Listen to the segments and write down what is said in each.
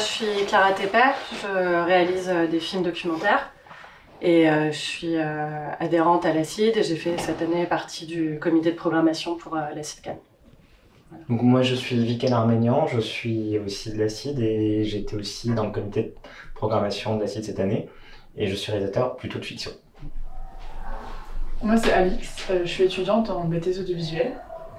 je suis Clara Tepper, je réalise des films documentaires et je suis adhérente à l'ACID et j'ai fait cette année partie du comité de programmation pour l'ACID Cannes. Voilà. Donc moi je suis Viken Arménian, je suis aussi de l'ACID et j'étais aussi dans le comité de programmation de l'ACID cette année et je suis réalisateur plutôt de fiction. Moi c'est Alix, je suis étudiante en BTS audiovisuel.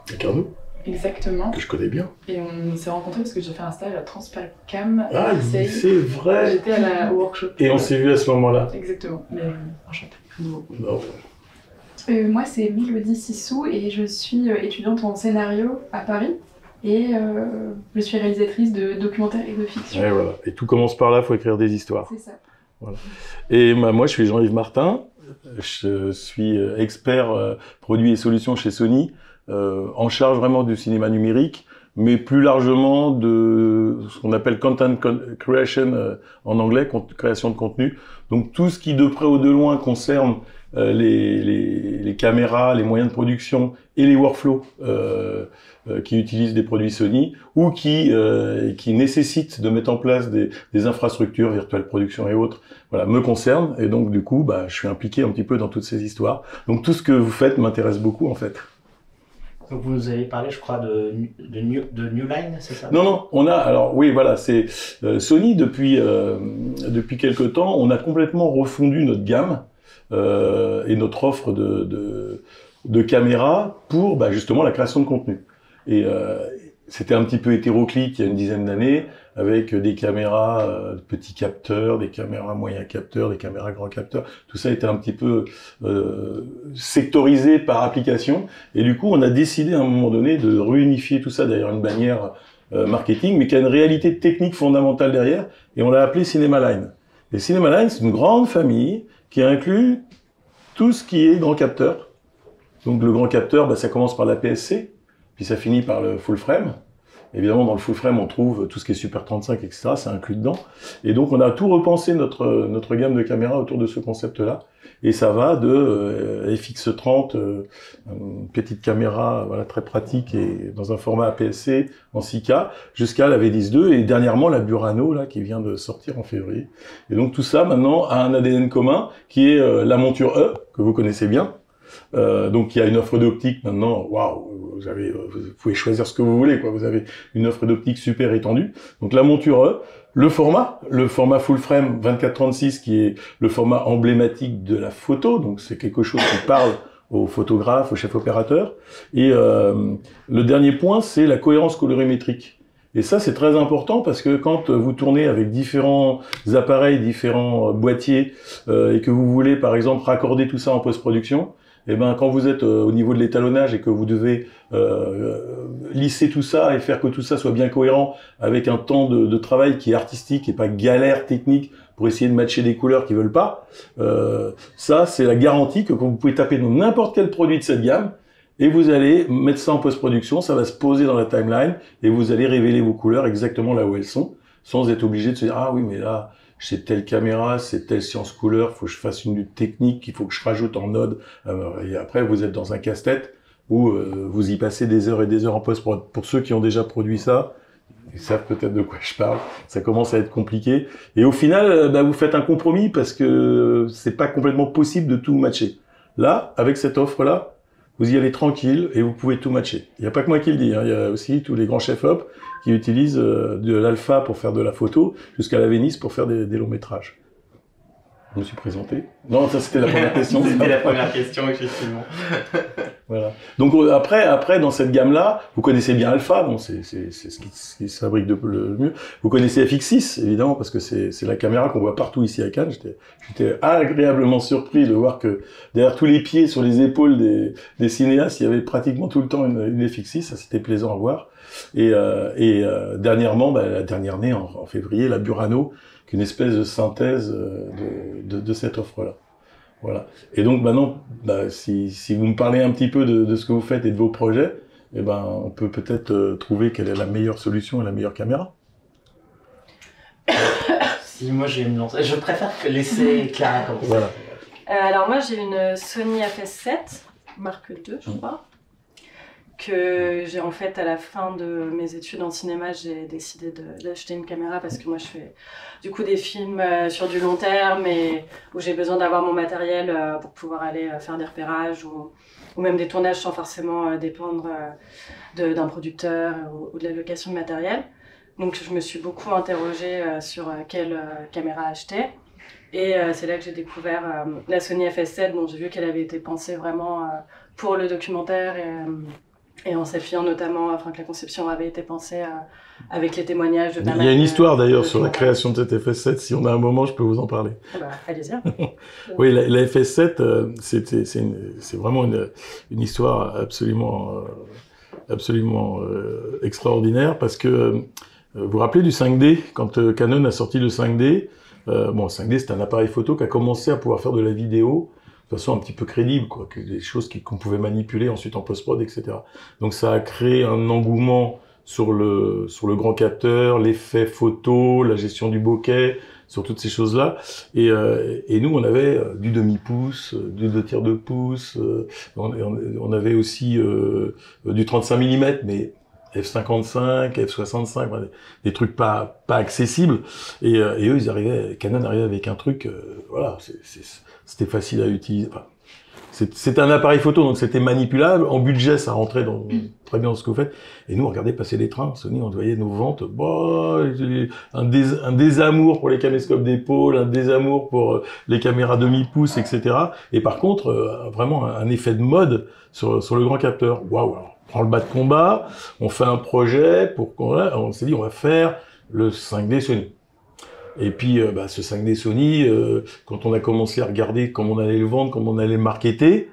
Ricardo. Exactement. Que je connais bien. Et on s'est rencontrés parce que j'ai fait un stage à Transpalcam. Ah, c'est vrai. J'étais au workshop. Et on s'est vu à ce moment-là. Exactement. Mais enchantée. Non. Moi, c'est Mélodie Sissou et je suis étudiante en scénario à Paris. Et je suis réalisatrice de documentaires et de fiction. Et voilà. Et tout commence par là, il faut écrire des histoires. C'est ça. Voilà. Et moi, je suis Jean-Yves Martin. Je suis expert produits et solutions chez Sony. En charge vraiment du cinéma numérique, mais plus largement de ce qu'on appelle content creation en anglais, création de contenu. Donc tout ce qui de près ou de loin concerne les caméras, les moyens de production et les workflows qui utilisent des produits Sony ou qui nécessitent de mettre en place des infrastructures, virtuelle production et autres, voilà, me concerne. Et donc du coup, je suis impliqué un petit peu dans toutes ces histoires. Donc tout ce que vous faites m'intéresse beaucoup en fait. Donc vous nous avez parlé, je crois, de New Line, c'est ça? Non, on a, alors oui, voilà, c'est Sony depuis quelque temps, on a complètement refondu notre gamme et notre offre de caméras pour justement la création de contenu. Et c'était un petit peu hétéroclite il y a une dizaine d'années, avec des caméras petits capteurs, des caméras moyens capteurs, des caméras grands capteurs. Tout ça était un petit peu sectorisé par application. Et du coup, on a décidé à un moment donné de réunifier tout ça derrière une bannière marketing, mais qui a une réalité technique fondamentale derrière. Et on l'a appelé Cinema Line. Et Cinema Line, c'est une grande famille qui inclut tout ce qui est grand capteur. Donc le grand capteur, ça commence par la PSC, puis ça finit par le full frame. Évidemment, dans le full frame, on trouve tout ce qui est Super 35, etc. C'est inclus dedans. Et donc, on a tout repensé notre gamme de caméras autour de ce concept-là. Et ça va de FX30, une petite caméra voilà, très pratique et dans un format APS-C en 6K, jusqu'à la V10-2 et dernièrement la Burano là, qui vient de sortir en février. Et donc, tout ça, maintenant, a un ADN commun qui est la monture E, que vous connaissez bien. Donc il y a une offre d'optique maintenant, waouh, vous pouvez choisir ce que vous voulez, quoi. Vous avez une offre d'optique super étendue. Donc la monture, le format full frame 24-36 qui est le format emblématique de la photo, donc c'est quelque chose qui parle aux photographes, aux chefs opérateurs. Et le dernier point, c'est la cohérence colorimétrique. Et ça, c'est très important parce que quand vous tournez avec différents appareils, différents boîtiers, et que vous voulez, par exemple, raccorder tout ça en post-production, et quand vous êtes au niveau de l'étalonnage et que vous devez lisser tout ça et faire que tout ça soit bien cohérent avec un temps de travail qui est artistique et pas galère technique pour essayer de matcher des couleurs qui veulent pas, ça, c'est la garantie que quand vous pouvez taper dans n'importe quel produit de cette gamme, et vous allez mettre ça en post-production, ça va se poser dans la timeline, et vous allez révéler vos couleurs exactement là où elles sont, sans être obligé de se dire « Ah oui, mais là, c'est telle caméra, c'est telle séance couleur, faut que je fasse une lutte technique, il faut que je rajoute en node. » Et après, vous êtes dans un casse-tête où vous y passez des heures et des heures en post-prod. Pour ceux qui ont déjà produit ça, ils savent peut-être de quoi je parle, ça commence à être compliqué. Et au final, vous faites un compromis parce que c'est pas complètement possible de tout matcher. Là, avec cette offre-là, vous y allez tranquille et vous pouvez tout matcher. Il n'y a pas que moi qui le dis, il y a aussi tous les grands chefs-op qui utilisent de l'alpha pour faire de la photo jusqu'à la Venice pour faire des longs métrages. Je me suis présenté. Non, ça c'était la première question. C'était la première question, effectivement. Voilà. Donc après, dans cette gamme-là, vous connaissez bien Alpha, bon, c'est ce qui se fabrique le mieux. Vous connaissez FX6, évidemment, parce que c'est la caméra qu'on voit partout ici à Cannes. J'étais agréablement surpris de voir que derrière tous les pieds, sur les épaules des cinéastes, il y avait pratiquement tout le temps une FX6. Ça, c'était plaisant à voir. Et dernièrement, la dernière née, en février, la Burano, qui est une espèce de synthèse de cette offre-là. Voilà. Et donc maintenant, si vous me parlez un petit peu de ce que vous faites et de vos projets, on peut peut-être trouver quelle est la meilleure solution et la meilleure caméra. Si moi je vais me lancer, je préfère laisser Clara commencer. Voilà. Alors moi j'ai une Sony FS7 Mark II je crois. que j'ai en fait, à la fin de mes études en cinéma, j'ai décidé d'acheter une caméra parce que moi je fais du coup des films sur du long terme et où j'ai besoin d'avoir mon matériel pour pouvoir aller faire des repérages ou même des tournages sans forcément dépendre d'un producteur ou de la location de matériel. Donc je me suis beaucoup interrogée sur quelle caméra acheter. Et c'est là que j'ai découvert la Sony FS7, dont j'ai vu qu'elle avait été pensée vraiment pour le documentaire et en s'appuyant notamment, enfin que la conception avait été pensée avec les témoignages de pas mal. Il y a une histoire d'ailleurs sur la création de cette FS7, si on a un moment, je peux vous en parler. Bah, allez-y. Oui, la FS7, c'est vraiment une histoire absolument extraordinaire parce que vous vous rappelez du 5D, quand Canon a sorti le 5D, bon, 5D, c'est un appareil photo qui a commencé à pouvoir faire de la vidéo de façon un petit peu crédible, quoi, que des choses qu'on pouvait manipuler ensuite en post-prod, etc. Donc ça a créé un engouement sur le grand capteur, l'effet photo, la gestion du bokeh, sur toutes ces choses-là. Et nous, on avait du demi-pouce, du 2/3 de pouce, on avait aussi du 35 mm, mais F55, F65, des trucs pas accessibles. Et eux, Canon arrivait avec un truc, voilà, c'était facile à utiliser. Enfin, c'était un appareil photo, donc c'était manipulable. En budget, ça rentrait très bien dans ce que vous faites. Et nous, on regardait passer les trains. Sony, on voyait nos ventes. Bah, un désamour pour les caméscopes d'épaule, un désamour pour les caméras demi-pouce, etc. Et par contre, vraiment un effet de mode sur le grand capteur. Waouh! On prend le bas de combat, on fait un projet on s'est dit, on va faire le 5D Sony. Et puis, ce 5D Sony, quand on a commencé à regarder comment on allait le vendre, comment on allait le marketer,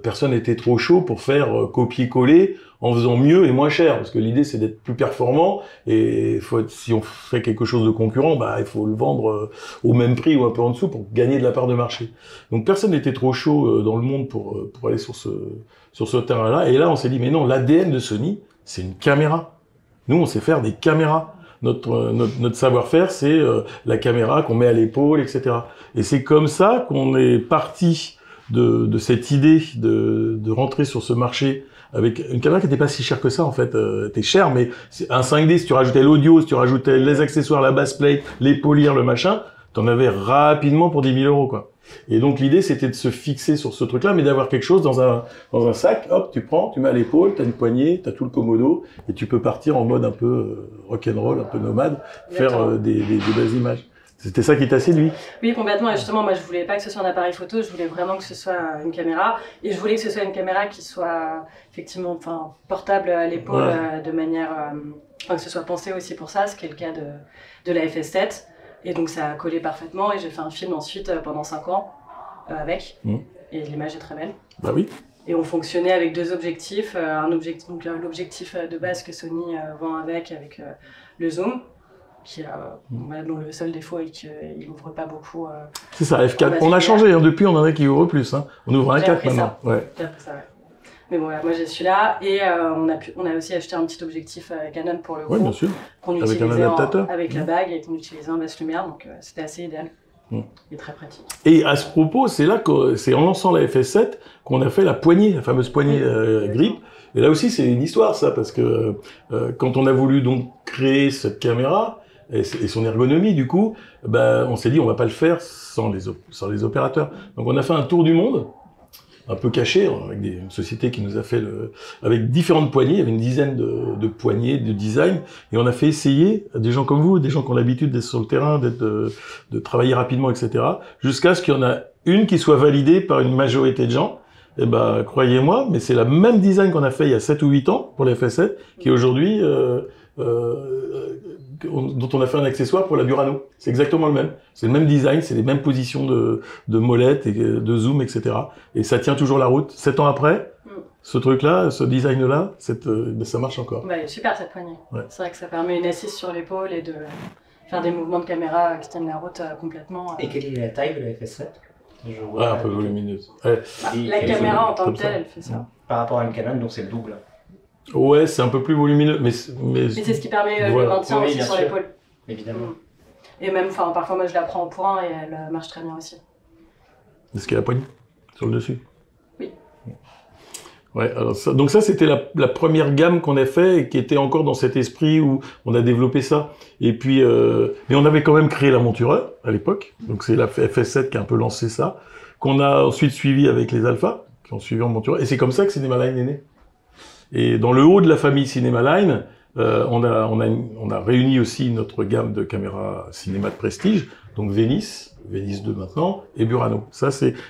personne n'était trop chaud pour faire copier-coller en faisant mieux et moins cher. Parce que l'idée, c'est d'être plus performant. Et si on fait quelque chose de concurrent, il faut le vendre au même prix ou un peu en dessous pour gagner de la part de marché. Donc, personne n'était trop chaud dans le monde pour aller sur ce terrain-là. Et là, on s'est dit, mais non, l'ADN de Sony, c'est une caméra. Nous, on sait faire des caméras. Notre savoir-faire, c'est la caméra qu'on met à l'épaule, etc. Et c'est comme ça qu'on est parti de cette idée de rentrer sur ce marché avec une caméra qui n'était pas si chère que ça, en fait. Était chère, mais un 5D, si tu rajoutais l'audio, si tu rajoutais les accessoires, la baseplate, les polir, le machin, t'en avais rapidement pour 10 000 €, quoi. Et donc l'idée, c'était de se fixer sur ce truc-là, mais d'avoir quelque chose dans un sac. Hop, tu prends, tu mets à l'épaule, t'as une poignée, t'as tout le commodo, et tu peux partir en mode un peu rock'n'roll, un peu nomade, faire des belles images. C'était ça qui t'a séduit? Oui, complètement. Et justement, moi, je voulais pas que ce soit un appareil photo, je voulais vraiment que ce soit une caméra. Et je voulais que ce soit une caméra qui soit effectivement, portable à l'épaule, de manière, que ce soit pensé aussi pour ça, ce qui est le cas de la FS7. Et donc ça a collé parfaitement et j'ai fait un film ensuite pendant 5 ans avec. Et l'image est très belle. Bah oui. Et on fonctionnait avec 2 objectifs. Donc l'objectif de base que Sony vend avec le zoom, dont le seul défaut est qu'il n'ouvre pas beaucoup. C'est ça, F4. On a changé, depuis on en a qui ouvrent plus. On ouvre un 4 maintenant. Ouais. J'ai appris ça, ouais. Mais bon, moi j'ai celui-là et on a aussi acheté un petit objectif Canon pour le coup, bien sûr. qu'on Avec utilisait un adaptateur. avec la bague et qu'on utilisait en basse lumière, donc c'était assez idéal et très pratique. Et à ce propos, c'est là que c'est en lançant la FS7 qu'on a fait la poignée, la fameuse poignée grip. Et là aussi, c'est une histoire ça, parce que quand on a voulu donc créer cette caméra et son ergonomie, du coup, on s'est dit on va pas le faire sans les opérateurs. Donc on a fait un tour du monde, un peu caché, avec une société qui nous a fait avec différentes poignées. Il y avait une dizaine de poignées, de design, et on a fait essayer à des gens comme vous, des gens qui ont l'habitude d'être sur le terrain, de travailler rapidement, etc., jusqu'à ce qu'il y en a une qui soit validée par une majorité de gens. Et croyez-moi, mais c'est la même design qu'on a fait il y a 7 ou 8 ans pour la FS7, qui aujourd'hui, dont on a fait un accessoire pour la Burano. C'est exactement le même. C'est le même design, c'est les mêmes positions de molette et de zoom, etc. Et ça tient toujours la route. 7 ans après, ce truc-là, ce design-là, ça marche encore. Super cette poignée. Ouais. C'est vrai que ça permet une assise sur l'épaule et de faire des mouvements de caméra qui tiennent la route complètement. Et quelle est la taille de la FS7? Un peu volumineuse. La caméra en tant que telle, elle fait ça. Par rapport à une Canon, donc c'est le double. Ouais, c'est un peu plus volumineux, mais c'est ce qui permet le maintien aussi sur l'épaule. Évidemment. Et même, parfois moi je la prends en point et elle marche très bien aussi. Est-ce qu'il y a la poignée sur le dessus? Oui. Ouais, alors donc ça c'était la première gamme qu'on a fait et qui était encore dans cet esprit où on a développé ça. Et puis, mais on avait quand même créé la monture à l'époque. Donc c'est la FS7 qui a un peu lancé ça, qu'on a ensuite suivi avec les Alpha, qui ont suivi en monture. Et c'est comme ça que CinemaLine est né. Et dans le haut de la famille CinemaLine, on a réuni aussi notre gamme de caméras cinéma de prestige, donc Venice 2 maintenant, et Burano.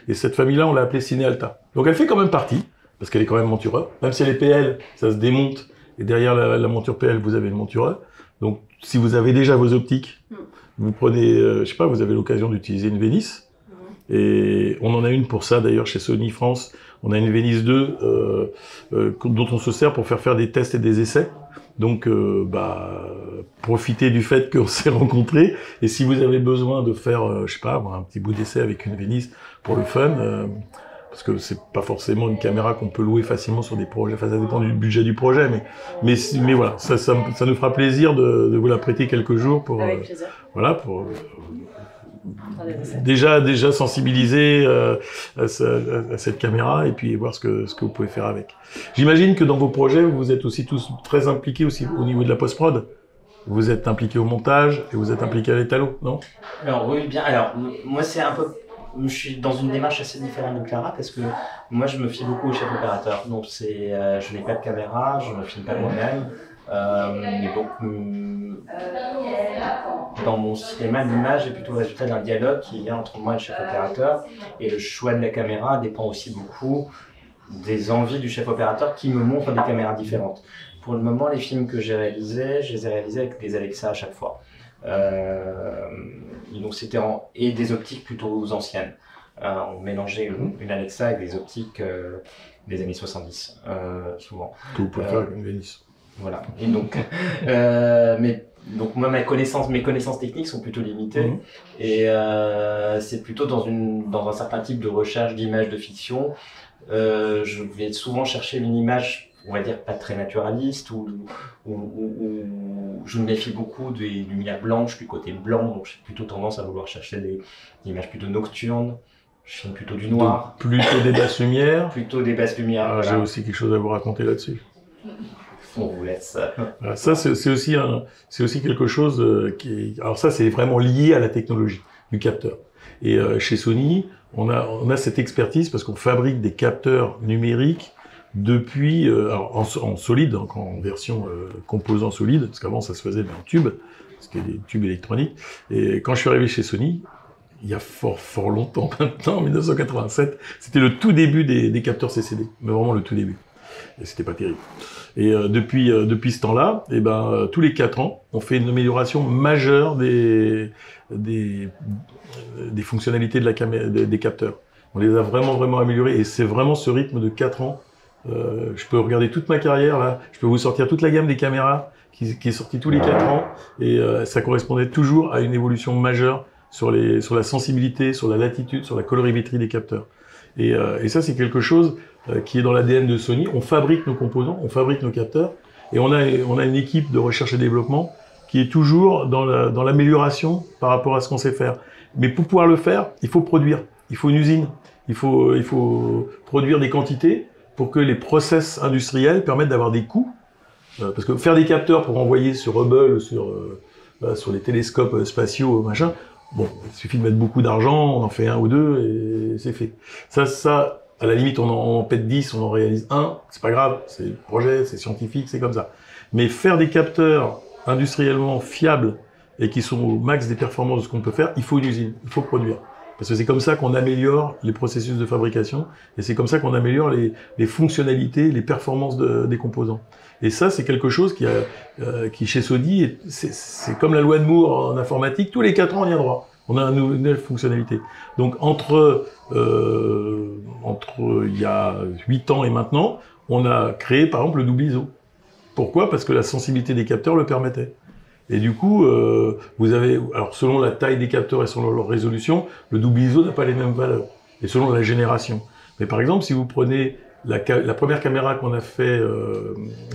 Et cette famille-là, on l'a appelée Cinealta. Donc elle fait quand même partie, parce qu'elle est quand même montureur. Même si elle est PL, ça se démonte, et derrière la monture PL, vous avez le montureur. Donc si vous avez déjà vos optiques, vous prenez, je sais pas, vous avez l'occasion d'utiliser une Venice. Et on en a une pour ça d'ailleurs chez Sony France. On a une Venice 2 dont on se sert pour faire des tests et des essais. Donc, profitez du fait qu'on s'est rencontrés. Et si vous avez besoin de faire, je sais pas, un petit bout d'essai avec une Venice pour le fun, parce que c'est pas forcément une caméra qu'on peut louer facilement sur des projets. Enfin, ça dépend du budget du projet, mais voilà, ça nous fera plaisir de vous la prêter quelques jours pour, Avec plaisir. voilà, pour déjà sensibiliser à cette caméra et puis voir ce que vous pouvez faire avec. J'imagine que dans vos projets, vous êtes aussi tous très impliqués aussi au niveau de la post-prod. Vous êtes impliqués au montage et vous êtes impliqués à l'étalo, non? Alors oui, bien. Alors moi c'est un peu, je suis dans une démarche assez différente de Clara parce que moi je me fie beaucoup au chef opérateur. Donc je n'ai pas de caméra, je ne filme pas moi-même. Dans mon cinéma, l'image est plutôt le résultat d'un dialogue qui vient entre moi et le chef opérateur. Et le choix de la caméra dépend aussi beaucoup des envies du chef opérateur qui me montre des caméras différentes. Pour le moment, les films que j'ai réalisés, je les ai réalisés avec des Alexa à chaque fois. Donc et des optiques plutôt anciennes. On mélangeait une Alexa avec des optiques des années 70, souvent. Que vous pouvez faire avec une Venice. Voilà. Et donc, donc moi, mes connaissances techniques sont plutôt limitées. Et c'est plutôt dans un certain type de recherche d'images de fiction. Je vais souvent chercher une image, on va dire, pas très naturaliste, où je me méfie beaucoup des lumières blanches, du côté blanc, donc j'ai plutôt tendance à vouloir chercher des images plutôt nocturnes. Je filme plutôt du noir. Donc, plutôt des basses lumières. Plutôt des basses lumières. Voilà. J'ai aussi quelque chose à vous raconter là-dessus. On vous laisse. Voilà, ça, c'est aussi quelque chose alors ça, c'est vraiment lié à la technologie du capteur. Et chez Sony, on a cette expertise parce qu'on fabrique des capteurs numériques depuis, alors en solide, donc en version composant solide, parce qu'avant ça se faisait en tube, parce qu'il y a des tubes électroniques. Et quand je suis arrivé chez Sony, il y a fort longtemps maintenant, en 1987, c'était le tout début des capteurs CCD, mais vraiment le tout début. Et c'était pas terrible. Et depuis ce temps-là, tous les 4 ans, on fait une amélioration majeure des fonctionnalités des capteurs. On les a vraiment améliorés et c'est vraiment ce rythme de 4 ans. Je peux regarder toute ma carrière là, je peux vous sortir toute la gamme des caméras qui est sortie tous les 4 ans et ça correspondait toujours à une évolution majeure sur la sensibilité, sur la latitude, sur la colorimétrie des capteurs. Et ça c'est quelque chose qui est dans l'ADN de Sony. On fabrique nos composants, on fabrique nos capteurs, et on a une équipe de recherche et développement qui est toujours dans l'amélioration par rapport à ce qu'on sait faire. Mais pour pouvoir le faire, il faut produire. Il faut une usine. Il faut produire des quantités pour que les process industriels permettent d'avoir des coûts. Parce que faire des capteurs pour envoyer sur Hubble, sur les télescopes spatiaux, machin, bon, il suffit de mettre beaucoup d'argent, on en fait 1 ou 2 et c'est fait. Ça, à la limite, on en pète 10, on en réalise 1, c'est pas grave, c'est le projet, c'est scientifique, c'est comme ça. Mais faire des capteurs industriellement fiables et qui sont au max des performances de ce qu'on peut faire, il faut une usine, il faut produire. Parce que c'est comme ça qu'on améliore les processus de fabrication et c'est comme ça qu'on améliore les fonctionnalités, les performances des composants. Et ça, c'est quelque chose qui chez Sony, c'est comme la loi de Moore en informatique, tous les 4 ans, on y a droit. On a une nouvelle fonctionnalité. Donc, entre il y a 8 ans et maintenant, on a créé, par exemple, le double ISO. Pourquoi? Parce que la sensibilité des capteurs le permettait. Et du coup, vous avez, alors selon la taille des capteurs et selon leur résolution, le double ISO n'a pas les mêmes valeurs. Et selon la génération. Mais par exemple, si vous prenez la première caméra qu'on a fait,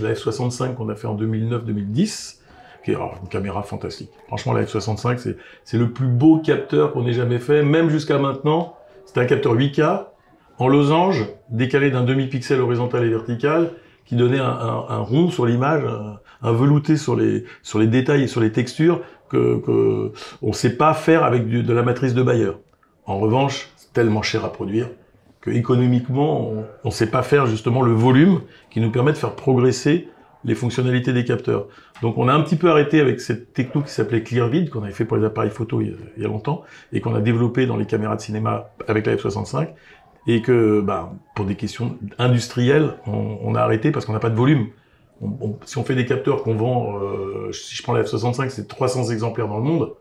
la F65 qu'on a fait en 2009-2010, qui est une caméra fantastique. Franchement, la F65, c'est le plus beau capteur qu'on ait jamais fait, même jusqu'à maintenant. C'était un capteur 8K, en losange, décalé d'un demi-pixel horizontal et vertical, qui donnait un rond sur l'image, un velouté sur les détails et sur les textures que on sait pas faire avec de la matrice de Bayer. En revanche, c'est tellement cher à produire que économiquement, on sait pas faire justement le volume qui nous permet de faire progresser les fonctionnalités des capteurs. Donc on a un petit peu arrêté avec cette techno qui s'appelait Clearvid, qu'on avait fait pour les appareils photo il y a longtemps, et qu'on a développé dans les caméras de cinéma avec la F65, et que pour des questions industrielles, on a arrêté parce qu'on n'a pas de volume. Si on fait des capteurs qu'on vend, si je prends la F65, c'est 300 exemplaires dans le monde.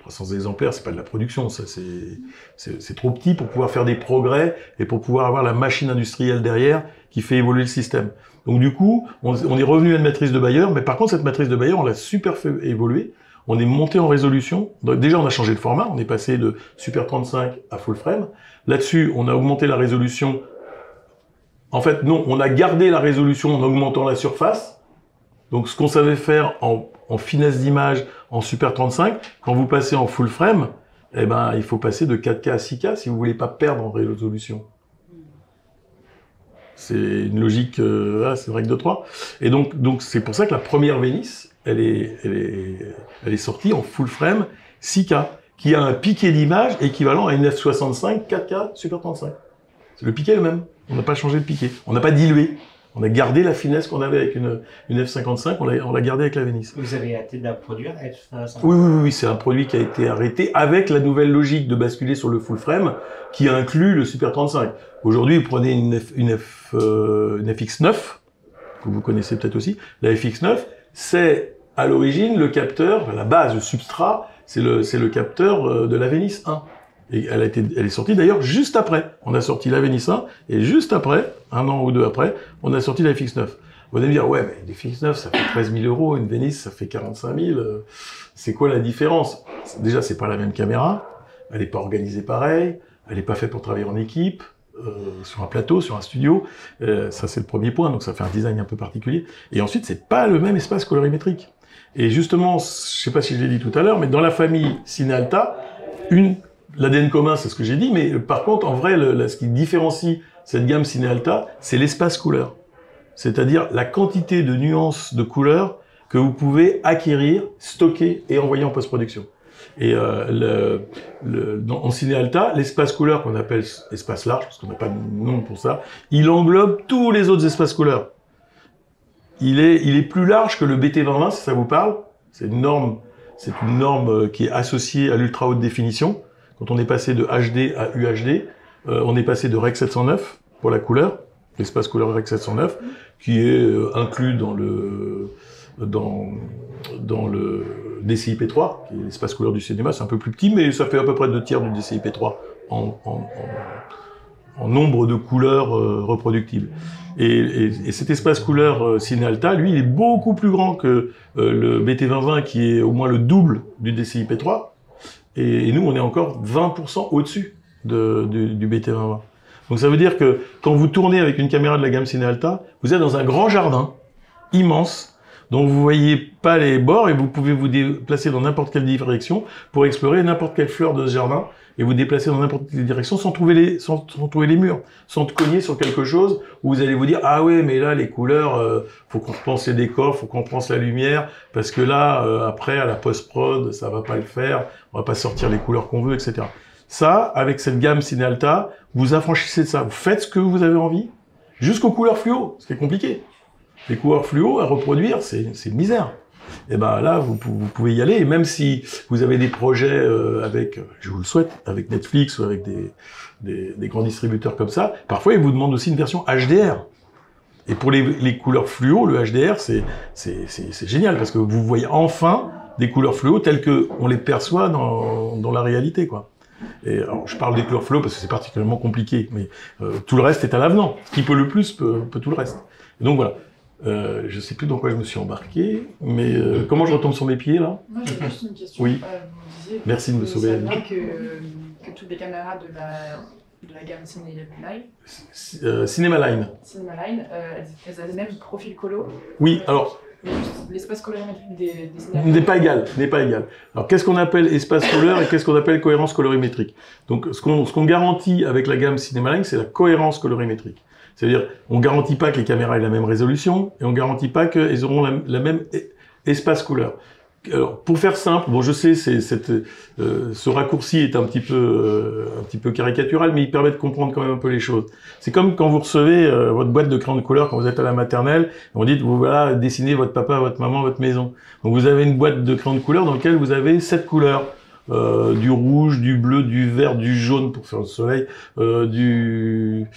300 exemplaires, c'est pas de la production, ça c'est trop petit pour pouvoir faire des progrès et pour pouvoir avoir la machine industrielle derrière qui fait évoluer le système. Donc du coup, on est revenu à une matrice de Bayer, mais par contre cette matrice de Bayer, on l'a super fait évoluer. On est monté en résolution. Donc, déjà, on a changé le format, on est passé de Super 35 à full frame. Là-dessus, on a augmenté la résolution. En fait, non, on a gardé la résolution en augmentant la surface. Donc ce qu'on savait faire en finesse d'image en Super 35, quand vous passez en full frame, eh ben, il faut passer de 4K à 6K si vous voulez pas perdre en résolution. C'est une logique, c'est une règle de 3. Et donc c'est pour ça que la première Venice, elle est sortie en full frame 6K, qui a un piqué d'image équivalent à une F65 4K Super 35. Le piqué est le même. On n'a pas changé le piqué. On n'a pas dilué. On a gardé la finesse qu'on avait avec une F55, on l'a gardé avec la Venice. Vous avez arrêté de la produire, F55? Oui, c'est un produit qui a été arrêté avec la nouvelle logique de basculer sur le full frame qui inclut le Super 35. Aujourd'hui, vous prenez une FX9, que vous connaissez peut-être aussi. La FX9, c'est à l'origine le capteur, la base, le substrat, c'est le capteur de la Venice 1. Et elle est sortie d'ailleurs juste après. On a sorti la Venice 1, et juste après, un an ou deux après, on a sorti la FX9. Vous allez me dire, ouais, mais une FX9, ça fait 13 000 €, une Venice, ça fait 45 000. C'est quoi la différence? Déjà, c'est pas la même caméra, elle est pas organisée pareil, elle est pas faite pour travailler en équipe, sur un plateau, sur un studio. Ça, c'est le premier point, donc ça fait un design un peu particulier. Et ensuite, c'est pas le même espace colorimétrique. Et justement, je sais pas si je l'ai dit tout à l'heure, mais dans la famille Cinealta, l'ADN commun, c'est ce que j'ai dit, mais par contre, en vrai, ce qui différencie cette gamme Cinealta, c'est l'espace couleur. C'est-à-dire la quantité de nuances de couleurs que vous pouvez acquérir, stocker et envoyer en post-production. Et en Cinealta, l'espace couleur qu'on appelle espace large, parce qu'on n'a pas de nom pour ça, il englobe tous les autres espaces couleurs. Il est plus large que le BT2020, si ça vous parle. C'est une norme qui est associée à l'ultra haute définition. Quand on est passé de HD à UHD, on est passé de Rec 709 pour la couleur, l'espace couleur Rec 709, qui est inclus dans le DCI-P3, qui est l'espace couleur du cinéma. C'est un peu plus petit, mais ça fait à peu près 2/3 du DCI-P3 en nombre de couleurs reproductibles. Et cet espace couleur Cinealta, lui, il est beaucoup plus grand que le BT2020, qui est au moins le double du DCI-P3. Et nous, on est encore 20% au-dessus du BT2020. Donc ça veut dire que quand vous tournez avec une caméra de la gamme Cinealta, vous êtes dans un grand jardin immense, dont vous voyez pas les bords, et vous pouvez vous déplacer dans n'importe quelle direction pour explorer n'importe quelle fleur de ce jardin, et vous déplacer dans n'importe quelle direction sans trouver les murs, sans te cogner sur quelque chose où vous allez vous dire, ah ouais, mais là, les couleurs, faut qu'on repense les décors, faut qu'on repense la lumière, parce que là, après, à la post-prod, ça va pas le faire, on va pas sortir les couleurs qu'on veut, etc. Ça, avec cette gamme Cinealta, vous affranchissez de ça, vous faites ce que vous avez envie, jusqu'aux couleurs fluo, ce qui est compliqué. Les couleurs fluo à reproduire, c'est une misère. Et ben là, vous pouvez y aller, et même si vous avez des projets avec, je vous le souhaite, avec Netflix ou avec des grands distributeurs comme ça, parfois ils vous demandent aussi une version HDR. Et pour les couleurs fluo, le HDR, c'est génial, parce que vous voyez enfin des couleurs fluo telles que on les perçoit dans la réalité, quoi. Et alors, je parle des couleurs fluo parce que c'est particulièrement compliqué, mais tout le reste est à l'avenant. Ce qui peut le plus peut tout le reste. Et donc voilà. Je sais plus dans quoi je me suis embarqué, mais comment je retombe sur mes pieds là? Moi j'ai juste une question. Oui. Vous disiez Merci de me sauver. que toutes les caméras de la de la gamme Cinemaline. Cinemaline. Cinemaline, elles ont les mêmes profils colo. Oui, alors... L'espace colorimétrique des scénarios n'est pas égal. Alors, qu'est-ce qu'on appelle espace couleur et qu'est-ce qu'on appelle cohérence colorimétrique? Donc, ce qu'on garantit avec la gamme Cinemaline, c'est la cohérence colorimétrique. C'est-à-dire, on garantit pas que les caméras aient la même résolution et on garantit pas qu'elles auront la même espace couleur. Alors, pour faire simple, bon, je sais, ce raccourci est un petit peu caricatural, mais il permet de comprendre quand même un peu les choses. C'est comme quand vous recevez votre boîte de crayons de couleur quand vous êtes à la maternelle, et on dit, vous voilà, dessinez votre papa, votre maman, votre maison. Donc vous avez une boîte de crayons de couleur dans laquelle vous avez 7 couleurs. Du rouge, du bleu, du vert, du jaune pour faire le soleil, du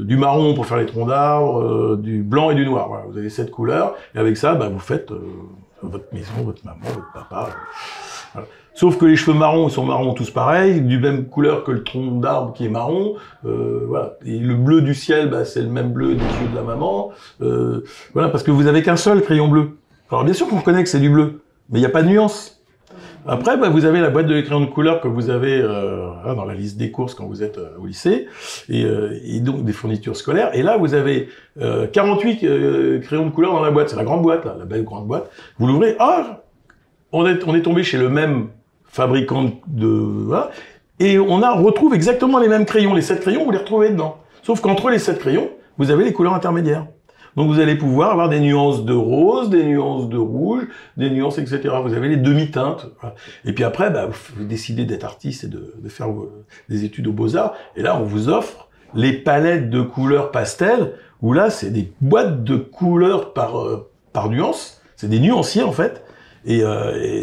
marron pour faire les troncs d'arbres, du blanc et du noir. Voilà, vous avez 7 couleurs, et avec ça, bah, vous faites votre maison, votre maman, votre papa. Voilà. Sauf que les cheveux marrons, ils sont marrons tous pareils, du même couleur que le tronc d'arbre qui est marron. Voilà. Et le bleu du ciel, bah, c'est le même bleu des yeux de la maman. Voilà, parce que vous avez qu'un seul crayon bleu. Alors bien sûr qu'on reconnaît que c'est du bleu, mais il n'y a pas de nuance. Après, bah, vous avez la boîte de crayons de couleur que vous avez dans la liste des courses quand vous êtes au lycée, et donc des fournitures scolaires. Et là, vous avez 48 crayons de couleur dans la boîte. C'est la grande boîte, là, la belle grande boîte. Vous l'ouvrez, on est tombé chez le même fabricant voilà, et on retrouve exactement les mêmes crayons. Les 7 crayons, vous les retrouvez dedans. Sauf qu'entre les 7 crayons, vous avez les couleurs intermédiaires. Donc vous allez pouvoir avoir des nuances de rose, des nuances de rouge, des nuances, etc. Vous avez les demi-teintes. Voilà. Et puis après, bah, vous décidez d'être artiste et de faire des études aux Beaux-Arts. Et là, on vous offre les palettes de couleurs pastel, où là, c'est des boîtes de couleurs par nuance. C'est des nuanciers, en fait. Et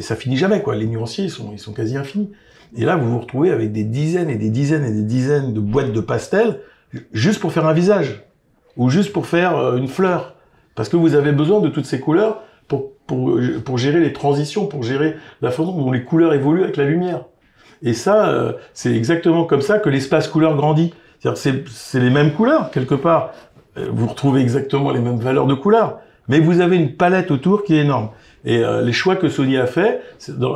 ça finit jamais, quoi. Les nuanciers, ils sont quasi infinis. Et là, vous vous retrouvez avec des dizaines et des dizaines et des dizaines de boîtes de pastel, juste pour faire un visage. Ou juste pour faire une fleur. Parce que vous avez besoin de toutes ces couleurs pour gérer les transitions, pour gérer la façon dont les couleurs évoluent avec la lumière. Et ça, c'est exactement comme ça que l'espace couleur grandit. C'est-à-dire que c'est les mêmes couleurs, quelque part. Vous retrouvez exactement les mêmes valeurs de couleurs, mais vous avez une palette autour qui est énorme. Et les choix que Sony a fait,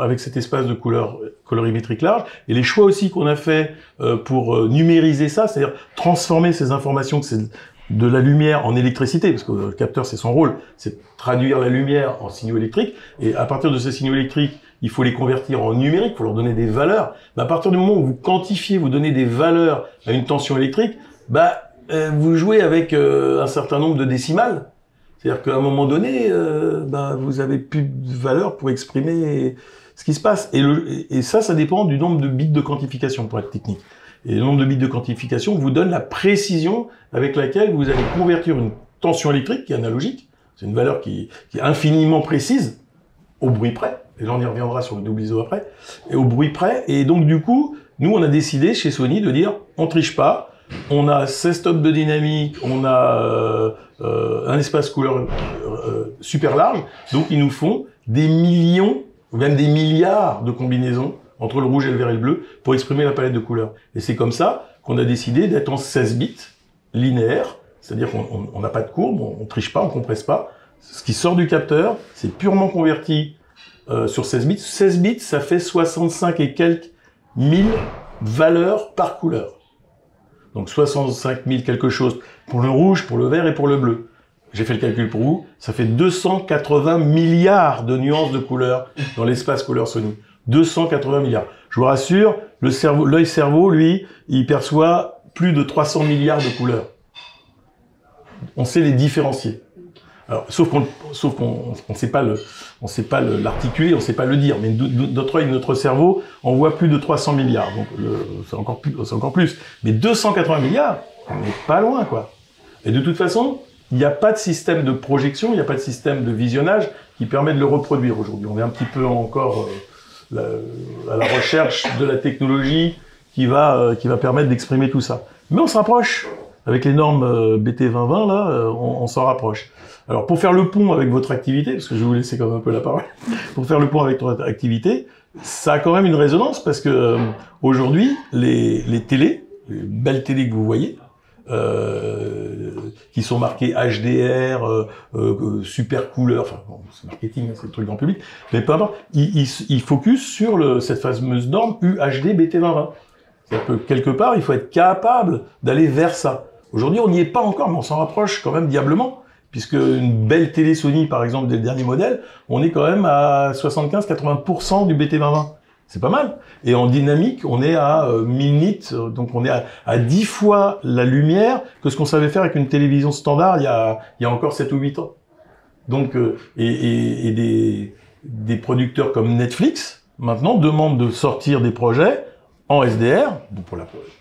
avec cet espace de couleur colorimétrique large, et les choix aussi qu'on a fait pour numériser ça, c'est-à-dire transformer ces informations, que c'est de la lumière en électricité, parce que le capteur, c'est son rôle, c'est de traduire la lumière en signaux électriques, et à partir de ces signaux électriques, il faut les convertir en numérique, il faut leur donner des valeurs. Mais à partir du moment où vous quantifiez, vous donnez des valeurs à une tension électrique, bah, vous jouez avec un certain nombre de décimales. C'est-à-dire qu'à un moment donné, bah, vous avez plus de valeur pour exprimer ce qui se passe. Et ça dépend du nombre de bits de quantification, pour être technique. Et le nombre de bits de quantification vous donne la précision avec laquelle vous allez convertir une tension électrique qui est analogique. C'est une valeur qui est infiniment précise, au bruit près. Et là, on y reviendra sur le double ISO après. Et au bruit près. Et donc, du coup, nous, on a décidé chez Sony de dire, on triche pas. On a 16 stops de dynamique, on a un espace couleur super large. Donc, ils nous font des millions, ou même des milliards de combinaisons entre le rouge et le vert et le bleu, pour exprimer la palette de couleurs. Et c'est comme ça qu'on a décidé d'être en 16 bits, linéaire, c'est-à-dire qu'on n'a pas de courbe, on triche pas, on compresse pas. Ce qui sort du capteur, c'est purement converti sur 16 bits. 16 bits, ça fait 65 et quelques mille valeurs par couleur. Donc 65 000 quelque chose pour le rouge, pour le vert et pour le bleu. J'ai fait le calcul pour vous, ça fait 280 milliards de nuances de couleurs dans l'espace couleur Sony. 280 milliards. Je vous rassure, l'œil cerveau, lui, il perçoit plus de 300 milliards de couleurs. On sait les différencier. Alors, sauf qu'on ne sait pas l'articuler, on ne sait pas le dire. Mais notre œil, notre cerveau, on voit plus de 300 milliards. Donc, c'est encore plus. Mais 280 milliards, on n'est pas loin, quoi. Et de toute façon, il n'y a pas de système de projection, il n'y a pas de système de visionnage qui permet de le reproduire aujourd'hui. On est un petit peu encore à la recherche de la technologie qui va permettre d'exprimer tout ça. Mais on se rapproche. Avec les normes BT 2020, là, on s'en rapproche. Alors, pour faire le pont avec votre activité, parce que je vais vous laisser quand même un peu la parole, pour faire le pont avec votre activité, ça a quand même une résonance, parce que aujourd'hui, les télés, les belles télés que vous voyez, qui sont marquées HDR, super couleur, enfin, bon, c'est marketing, c'est le truc grand public, mais peu importe, ils focus sur cette fameuse norme UHD BT 2020. C'est-à-dire que quelque part, il faut être capable d'aller vers ça. Aujourd'hui, on n'y est pas encore, mais on s'en rapproche quand même diablement. Puisque une belle télé Sony, par exemple, des derniers modèles, on est quand même à 75-80% du BT2020. C'est pas mal. Et en dynamique, on est à 1000 nits, donc on est à 10 fois la lumière que ce qu'on savait faire avec une télévision standard il y a encore 7 ou 8 ans. Donc, des producteurs comme Netflix, maintenant, demandent de sortir des projets en SDR,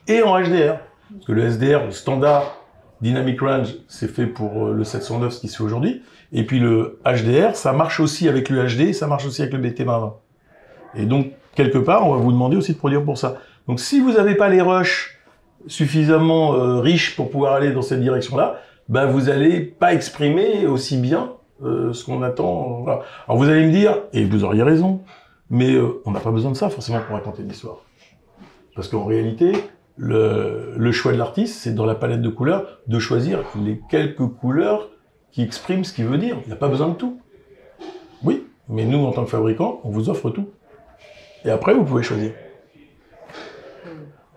et en HDR. Parce que le SDR, le standard Dynamic Range, c'est fait pour le 709, ce qui se fait aujourd'hui. Et puis le HDR, ça marche aussi avec le HD, ça marche aussi avec le BT2020. Et donc, quelque part, on va vous demander aussi de produire pour ça. Donc, si vous n'avez pas les rushs suffisamment riches pour pouvoir aller dans cette direction-là, ben, vous n'allez pas exprimer aussi bien ce qu'on attend. Voilà. Alors, vous allez me dire, et vous auriez raison, mais on n'a pas besoin de ça forcément pour raconter une histoire. Parce qu'en réalité, le choix de l'artiste, c'est dans la palette de couleurs, de choisir les quelques couleurs qui expriment ce qu'il veut dire. Il n'a pas besoin de tout. Oui, mais nous, en tant que fabricants, on vous offre tout. Et après, vous pouvez choisir.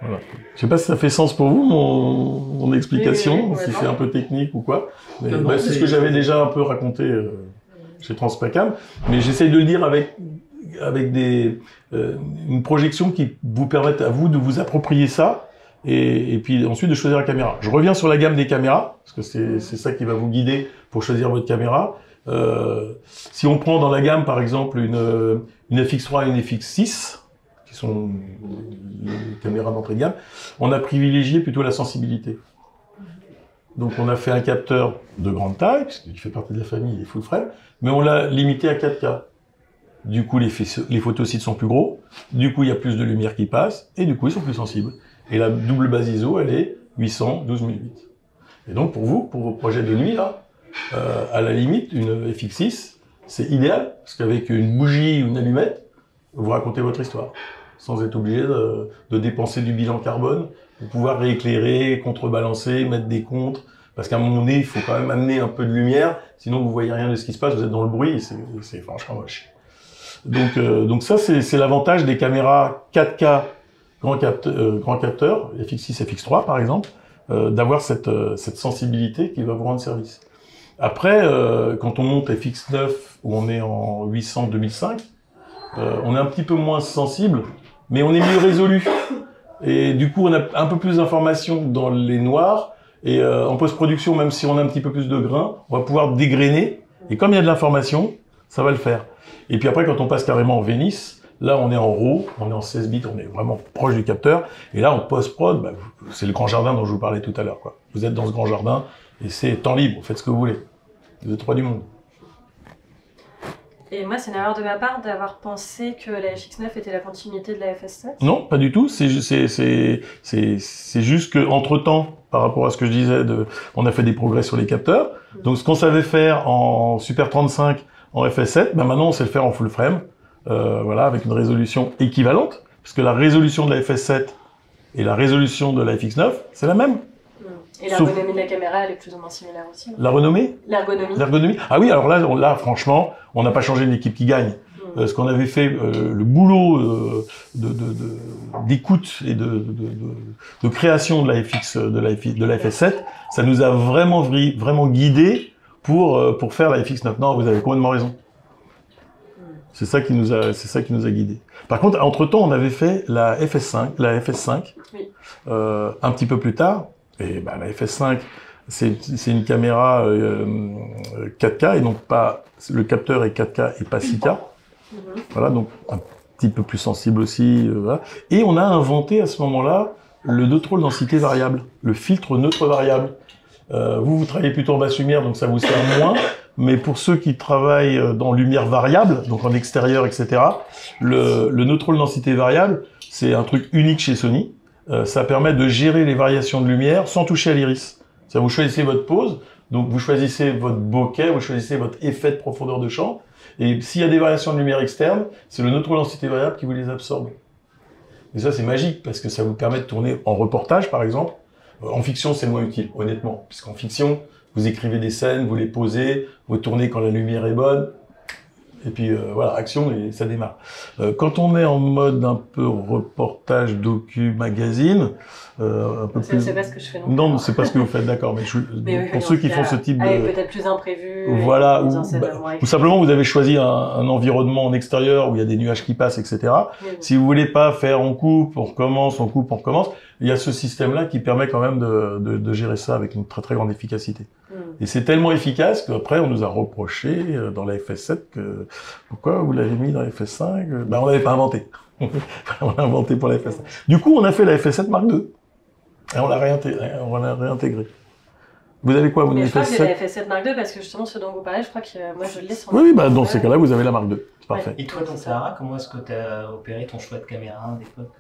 Voilà. Je ne sais pas si ça fait sens pour vous, mon explication, si c'est un peu technique ou quoi. Mais bah, c'est ce que j'avais déjà un peu raconté chez Transpacam. Mais j'essaye de le dire avec une projection qui vous permette à vous de vous approprier ça et puis ensuite de choisir la caméra. Je reviens sur la gamme des caméras, parce que c'est ça qui va vous guider pour choisir votre caméra. Si on prend dans la gamme, par exemple, une FX3 et une FX6, qui sont les caméras d'entrée de gamme, on a privilégié plutôt la sensibilité. Donc on a fait un capteur de grande taille, puisqu'il fait partie de la famille des full frame, mais on l'a limité à 4K. Du coup, les photosites sont plus gros, du coup, il y a plus de lumière qui passe, et du coup, ils sont plus sensibles. Et la double base ISO, elle est 800, 12008. Et donc, pour vous, pour vos projets de nuit, là, à la limite, une FX6, c'est idéal, parce qu'avec une bougie ou une allumette, vous racontez votre histoire, sans être obligé de dépenser du bilan carbone, pour pouvoir rééclairer, contrebalancer, mettre des contres, parce qu'à un moment donné, il faut quand même amener un peu de lumière, sinon vous voyez rien de ce qui se passe, vous êtes dans le bruit, et c'est franchement moche. Donc ça, c'est l'avantage des caméras 4K grand capteur, FX6, FX3 par exemple, d'avoir cette sensibilité qui va vous rendre service. Après, quand on monte FX9, où on est en 800-2005, on est un petit peu moins sensible, mais on est mieux résolu. Et du coup, on a un peu plus d'informations dans les noirs, et en post-production, même si on a un petit peu plus de grains, on va pouvoir dégrainer, et comme il y a de l'information, ça va le faire. Et puis après, quand on passe carrément en Venice, là, on est en RAW, on est en 16 bits, on est vraiment proche du capteur. Et là, en post-prod, bah, c'est le grand jardin dont je vous parlais tout à l'heure, quoi. Vous êtes dans ce grand jardin, et c'est temps libre, vous faites ce que vous voulez. Vous êtes roi du monde. Et moi, c'est une erreur de ma part d'avoir pensé que la FX9 était la continuité de la FS7. Non, pas du tout. C'est juste que entre-temps, par rapport à ce que je disais, on a fait des progrès sur les capteurs. Donc, ce qu'on savait faire en Super 35, en FS7, ben maintenant on sait le faire en full frame, voilà, avec une résolution équivalente, parce que la résolution de la FS7 et la résolution de la FX9, c'est la même. Et l'ergonomie de la caméra, elle est plus ou moins similaire aussi. La renommée ? L'ergonomie. Ah oui, alors là, franchement, on n'a pas changé de l'équipe qui gagne. Ce qu'on avait fait, le boulot d'écoute et de création de la FX, de la FS7, ça nous a vraiment guidé pour faire la FX9. Non, vous avez complètement raison. C'est ça qui nous a guidés. Par contre, entre-temps, on avait fait la FS5, oui. Un petit peu plus tard. Et bah, la FS5, c'est une caméra 4K, et donc pas, le capteur est 4K et pas 6K. Voilà, donc un petit peu plus sensible aussi. Voilà. Et on a inventé à ce moment-là le neutrale densité variable, le filtre neutre variable. Vous travaillez plutôt en basse lumière, donc ça vous sert moins. Mais pour ceux qui travaillent dans lumière variable, donc en extérieur, etc., le neutrale densité variable, c'est un truc unique chez Sony. Ça permet de gérer les variations de lumière sans toucher à l'iris. Vous choisissez votre pose, donc vous choisissez votre bokeh, vous choisissez votre effet de profondeur de champ, et s'il y a des variations de lumière externe, c'est le neutrale densité variable qui vous les absorbe. Et ça, c'est magique, parce que ça vous permet de tourner en reportage, par exemple. En fiction, c'est moins utile, honnêtement, puisqu'en fiction, vous écrivez des scènes, vous les posez, vous tournez quand la lumière est bonne. Et puis voilà, action et ça démarre. Quand on est en mode un peu reportage, docu, magazine, un peu plus... C'est pas ce que je fais non, c'est pas ce que vous faites, d'accord. Mais, pour ceux qui font ce type de... peut-être plus imprévu. Voilà, ou simplement vous avez choisi un environnement en extérieur où il y a des nuages qui passent, etc. Oui. Si vous voulez pas faire on coupe, on recommence, on coupe, on recommence, il y a ce système-là qui permet quand même de gérer ça avec une très très grande efficacité. Et c'est tellement efficace qu'après on nous a reproché dans la FS7 que pourquoi vous l'avez mis dans la FS5 on l'avait pas inventé. On l'a inventé pour la FS5. Du coup, on a fait la FS7 Mark II. Et on l'a réintégré. Vous avez quoi, vous Mais avez je crois que j'ai la FS7 FS7 Mark II parce que justement, ce dont vous parlez, je crois que moi je l'ai sur Oui, dans ces cas-là, vous avez la Mark II. C'est parfait. Et toi, donc, Sarah, comment est-ce que tu as opéré ton choix de caméra à l'époque?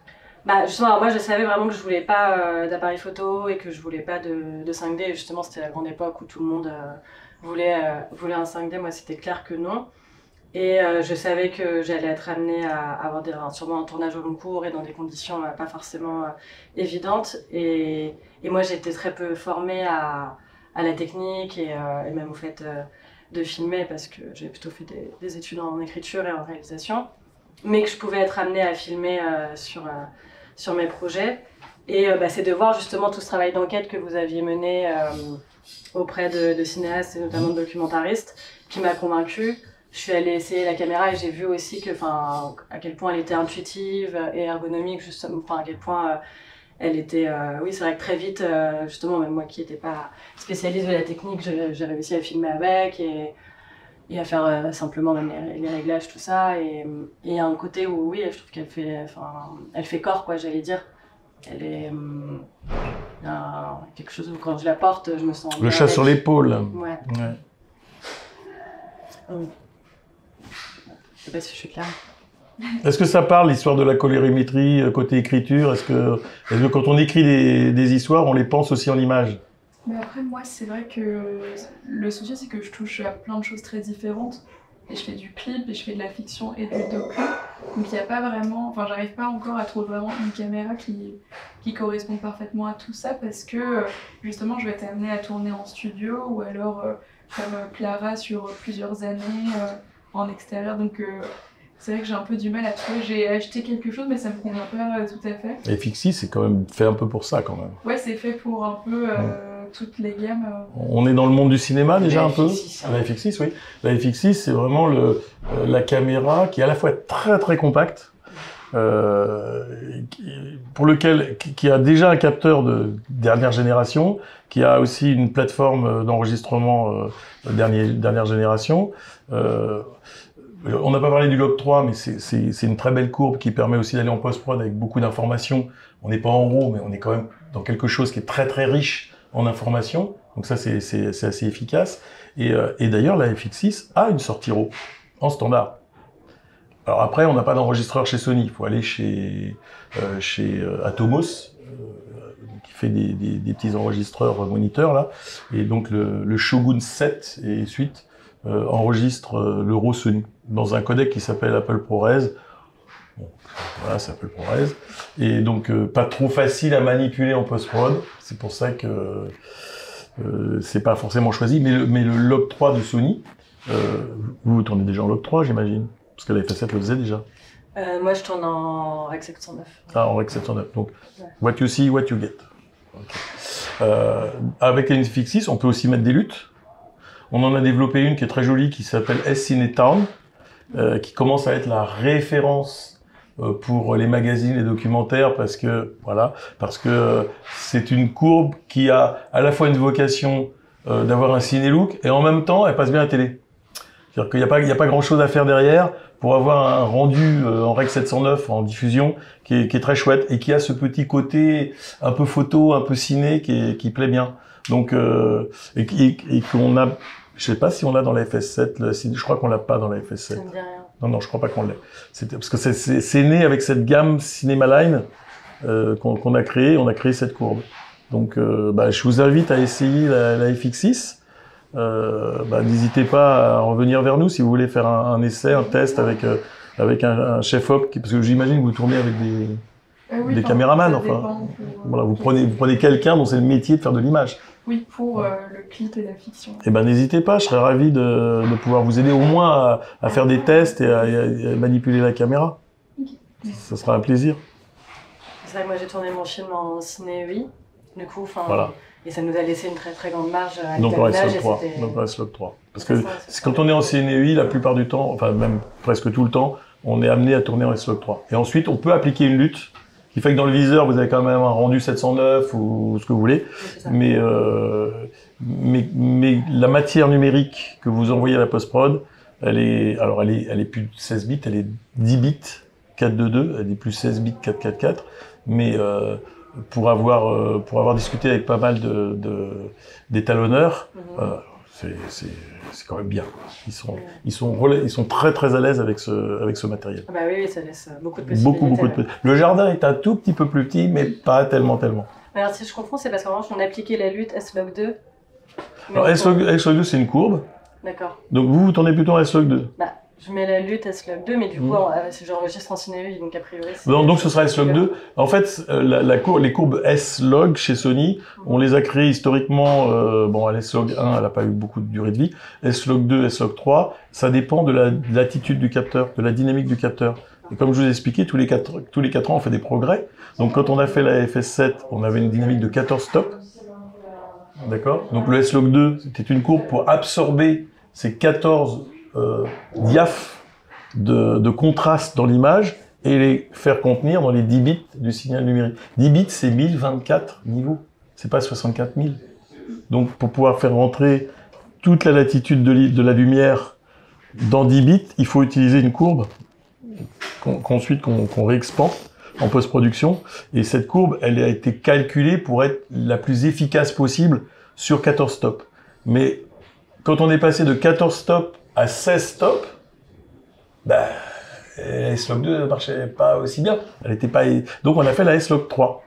Justement, alors moi je savais vraiment que je voulais pas d'appareil photo et que je voulais pas de 5D. Et justement, c'était la grande époque où tout le monde voulait un 5D. Moi, c'était clair que non. Et je savais que j'allais être amenée à avoir sûrement un tournage au long cours et dans des conditions pas forcément évidentes. Et moi, j'ai été très peu formée à la technique et même au fait de filmer parce que j'avais plutôt fait des études en écriture et en réalisation. Mais que je pouvais être amenée à filmer sur mes projets. Et c'est de voir justement tout ce travail d'enquête que vous aviez mené auprès de cinéastes et notamment de documentaristes qui m'a convaincue. Je suis allée essayer la caméra et j'ai vu aussi à quel point elle était intuitive et ergonomique, justement, à quel point elle était... oui, c'est vrai que très vite, justement, même moi qui n'étais pas spécialiste de la technique, j'ai réussi à filmer avec et à faire simplement même les réglages, tout ça. Et il y a un côté où, oui, je trouve elle fait corps, quoi, j'allais dire. Elle est... il y a quelque chose où quand je la porte, je me sens... Le chat sur l'épaule. Ouais. Je sais pas si je suis claire. Est-ce que ça parle, l'histoire de la colorimétrie, côté écriture? Est-ce que quand on écrit des histoires, on les pense aussi en images? Mais après, moi, c'est vrai que le souci, c'est que je touche à plein de choses très différentes. Et je fais du clip, et je fais de la fiction et du docu. Donc il n'y a pas vraiment... Enfin, j'arrive pas encore à trouver vraiment une caméra qui correspond parfaitement à tout ça parce que, justement, je vais être amenée à tourner en studio ou alors comme Clara sur plusieurs années en extérieur. Donc c'est vrai que j'ai un peu du mal à trouver. J'ai acheté quelque chose, mais ça me convient pas tout à fait. Et Fixie, c'est quand même fait un peu pour ça, quand même. Ouais, c'est fait pour un peu toutes les gammes. On est dans le monde du cinéma déjà un peu. FX6, hein. La FX6, oui. La FX6, c'est vraiment la caméra qui est à la fois très très compacte, qui a déjà un capteur de dernière génération, qui a aussi une plateforme d'enregistrement dernière génération. On n'a pas parlé du log 3, mais c'est une très belle courbe qui permet aussi d'aller en post-prod avec beaucoup d'informations. On n'est pas en RAW, mais on est quand même dans quelque chose qui est très très riche en informations. Donc ça, c'est assez efficace. Et d'ailleurs, la FX6 a une sortie RAW en standard. Alors après, on n'a pas d'enregistreur chez Sony. Il faut aller chez Atomos, qui fait des petits enregistreurs moniteurs là. Et donc le Shogun 7 et suite enregistre le RAW Sony dans un codec qui s'appelle Apple ProRes. Bon, voilà, c'est Apple ProRes. Et donc pas trop facile à manipuler en post-prod. C'est pour ça que c'est pas forcément choisi. Mais le log 3 de Sony, vous tournez déjà en log 3, j'imagine. Parce que la FS7 le faisait déjà. Moi, je tourne en Rec 709. Ah, en Rec 709. Donc, ouais. What you see, what you get. Okay. Avec la FX6, on peut aussi mettre des luttes. On en a développé une qui est très jolie, qui s'appelle S-Cinetown, qui commence à être la référence pour les magazines, les documentaires, parce que c'est une courbe qui a à la fois une vocation d'avoir un ciné-look, et en même temps, elle passe bien à la télé. C'est-à-dire qu'il n'y a pas grand-chose à faire derrière pour avoir un rendu en Rec 709 en diffusion qui est très chouette et qui a ce petit côté un peu photo, un peu ciné qui plaît bien. Donc et qu'on a, je sais pas si on l'a dans la FS7, je crois qu'on l'a pas dans la FS7. Ça me dit rien. Non, je crois pas qu'on l'ait. Parce que c'est né avec cette gamme Cinema Line qu'on a créée. On a créé cette courbe. Donc je vous invite à essayer la FX6. N'hésitez pas à revenir vers nous si vous voulez faire un essai, un test avec un chef-op, parce que j'imagine que vous tournez avec des caméramans, enfin. Voilà, vous prenez quelqu'un dont c'est le métier de faire de l'image. Oui, pour le clip et la fiction. Eh ben, n'hésitez pas, je serais ravi de pouvoir vous aider au moins à faire des tests et à manipuler la caméra. Ça sera un plaisir. C'est vrai que moi j'ai tourné mon film en ciné EI, du coup, Voilà. et ça nous a laissé une très très grande marge à Donc on reste l'étalonnage. log 3. Donc on reste log 3. Parce que quand on est en CNEI, la plupart du temps, enfin même presque tout le temps, on est amené à tourner en S-Log 3. Et ensuite, on peut appliquer une lutte, qui fait que dans le viseur, vous avez quand même un rendu 709 ou ce que vous voulez. Oui, mais la matière numérique que vous envoyez à la post-prod, elle est plus 16 bits, elle est 10 bits 422, elle est plus 16 bits 444. Mais pour avoir discuté avec pas mal d'étalonneurs, c'est quand même bien. Ils sont très très à l'aise avec ce matériel. Bah oui, ça laisse beaucoup de possibilités. Beaucoup de possibilités. Le jardin est un tout petit peu plus petit, mais pas tellement. Alors si je comprends, c'est parce qu'en revanche, on appliquait la lutte S-Log 2. Alors S-Log 2, c'est une courbe. D'accord. Donc vous tournez plutôt en S-Log 2. Bah, je mets la lutte S-Log 2, mais du coup, j'enregistre en ciné, donc a priori... Donc ce sera S-Log 2. En fait, les courbes S-Log chez Sony, on les a créées historiquement, à S-Log 1, elle n'a pas eu beaucoup de durée de vie. S-Log 2, S-Log 3, ça dépend de la latitude du capteur, de la dynamique du capteur. Et comme je vous ai expliqué, tous les 4 ans, on fait des progrès. Donc quand on a fait la FS7, on avait une dynamique de 14 stops. D'accord ? Donc le S-Log 2, c'était une courbe pour absorber ces 14 diaphes de contraste dans l'image et les faire contenir dans les 10 bits du signal numérique. 10 bits, c'est 1024 niveaux. C'est pas 64 000. Donc pour pouvoir faire rentrer toute la latitude de la lumière dans 10 bits, il faut utiliser une courbe qu'on réexpand en post-production. Et cette courbe, elle a été calculée pour être la plus efficace possible sur 14 stops. Mais quand on est passé de 14 stops à 16 stops, la S-Log 2 ne marchait pas aussi bien. Elle était pas... Donc on a fait la S-Log 3.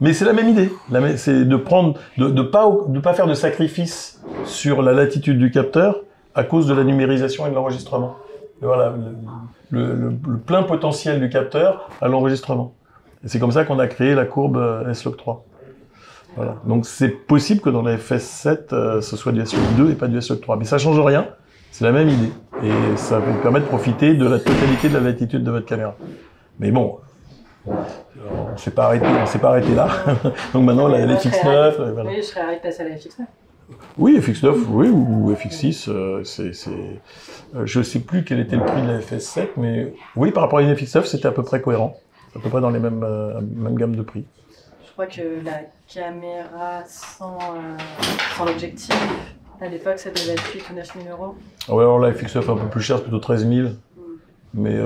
Mais c'est la même idée. C'est de pas faire de sacrifice sur la latitude du capteur à cause de la numérisation et de l'enregistrement. Voilà, le plein potentiel du capteur à l'enregistrement. Et c'est comme ça qu'on a créé la courbe S-Log 3. Voilà. Donc c'est possible que dans la FS7, ce soit du S-Log 2 et pas du S-Log 3. Mais ça change rien, c'est la même idée. Et ça vous permet de profiter de la totalité de la latitude de votre caméra. Mais bon, on s'est pas arrêté là. Donc maintenant, la FX9... Voilà. Oui, je serais arrêté de passer à la FX9. Oui, FX9, oui, ou FX6, je sais plus quel était le prix de la FS7, mais oui, par rapport à une FX9, c'était à peu près cohérent. À peu près dans les mêmes gammes de prix. Je crois que la caméra sans l'objectif, à l'époque, ça devait être 8 ou 9 000 euros. Ouais, alors la FX9 un peu plus cher, c'est plutôt 13 000. Mais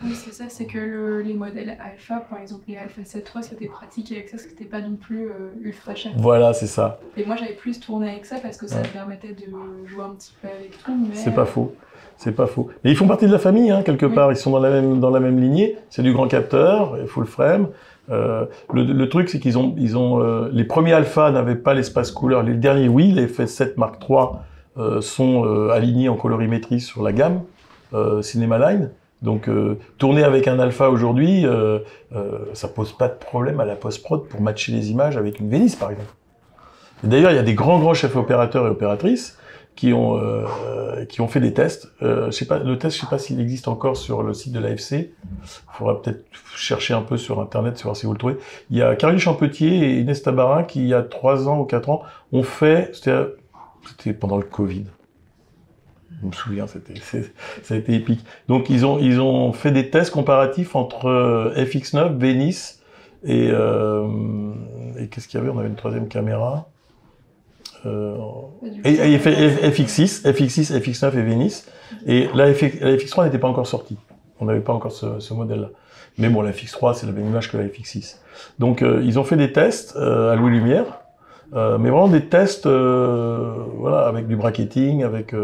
Oui, c'est ça, c'est que les modèles alpha, par exemple les Alpha 7 III, c'était pratique avec ça, c'était pas non plus ultra cher. Voilà, c'est ça. Et moi j'avais plus tourné avec ça parce que ça me permettait de jouer un petit peu avec tout, mais... C'est pas faux. C'est pas faux. Mais ils font partie de la famille, hein, quelque part. Ils sont dans la même lignée. C'est du grand capteur, full frame. Le truc, c'est qu'ils ont les premiers alpha n'avaient pas l'espace couleur. Les derniers, oui, les FS7 Mark III sont alignés en colorimétrie sur la gamme Cinema Line. Donc, tourner avec un alpha aujourd'hui, ça pose pas de problème à la post-prod pour matcher les images avec une Venice, par exemple. D'ailleurs, il y a des grands chefs opérateurs et opératrices qui ont fait des tests. Le test, je sais pas s'il existe encore sur le site de l'AFC. Il faudra peut-être chercher un peu sur Internet, voir si vous le trouvez. Il y a Caroline Champetier et Inès Tabarin qui, il y a 3 ans ou 4 ans, ont fait... C'était pendant le Covid. Je me souviens, ça a été épique. Donc ils ont fait des tests comparatifs entre FX9, Venice et qu'est-ce qu'il y avait ? On avait une 3e caméra. Et FX6, FX9 et Venice. Et la FX3 n'était pas encore sortie. On n'avait pas encore ce modèle-là. Mais bon, la FX3, c'est la même image que la FX6. Donc ils ont fait des tests à Louis Lumière. Mais vraiment des tests avec du bracketing, avec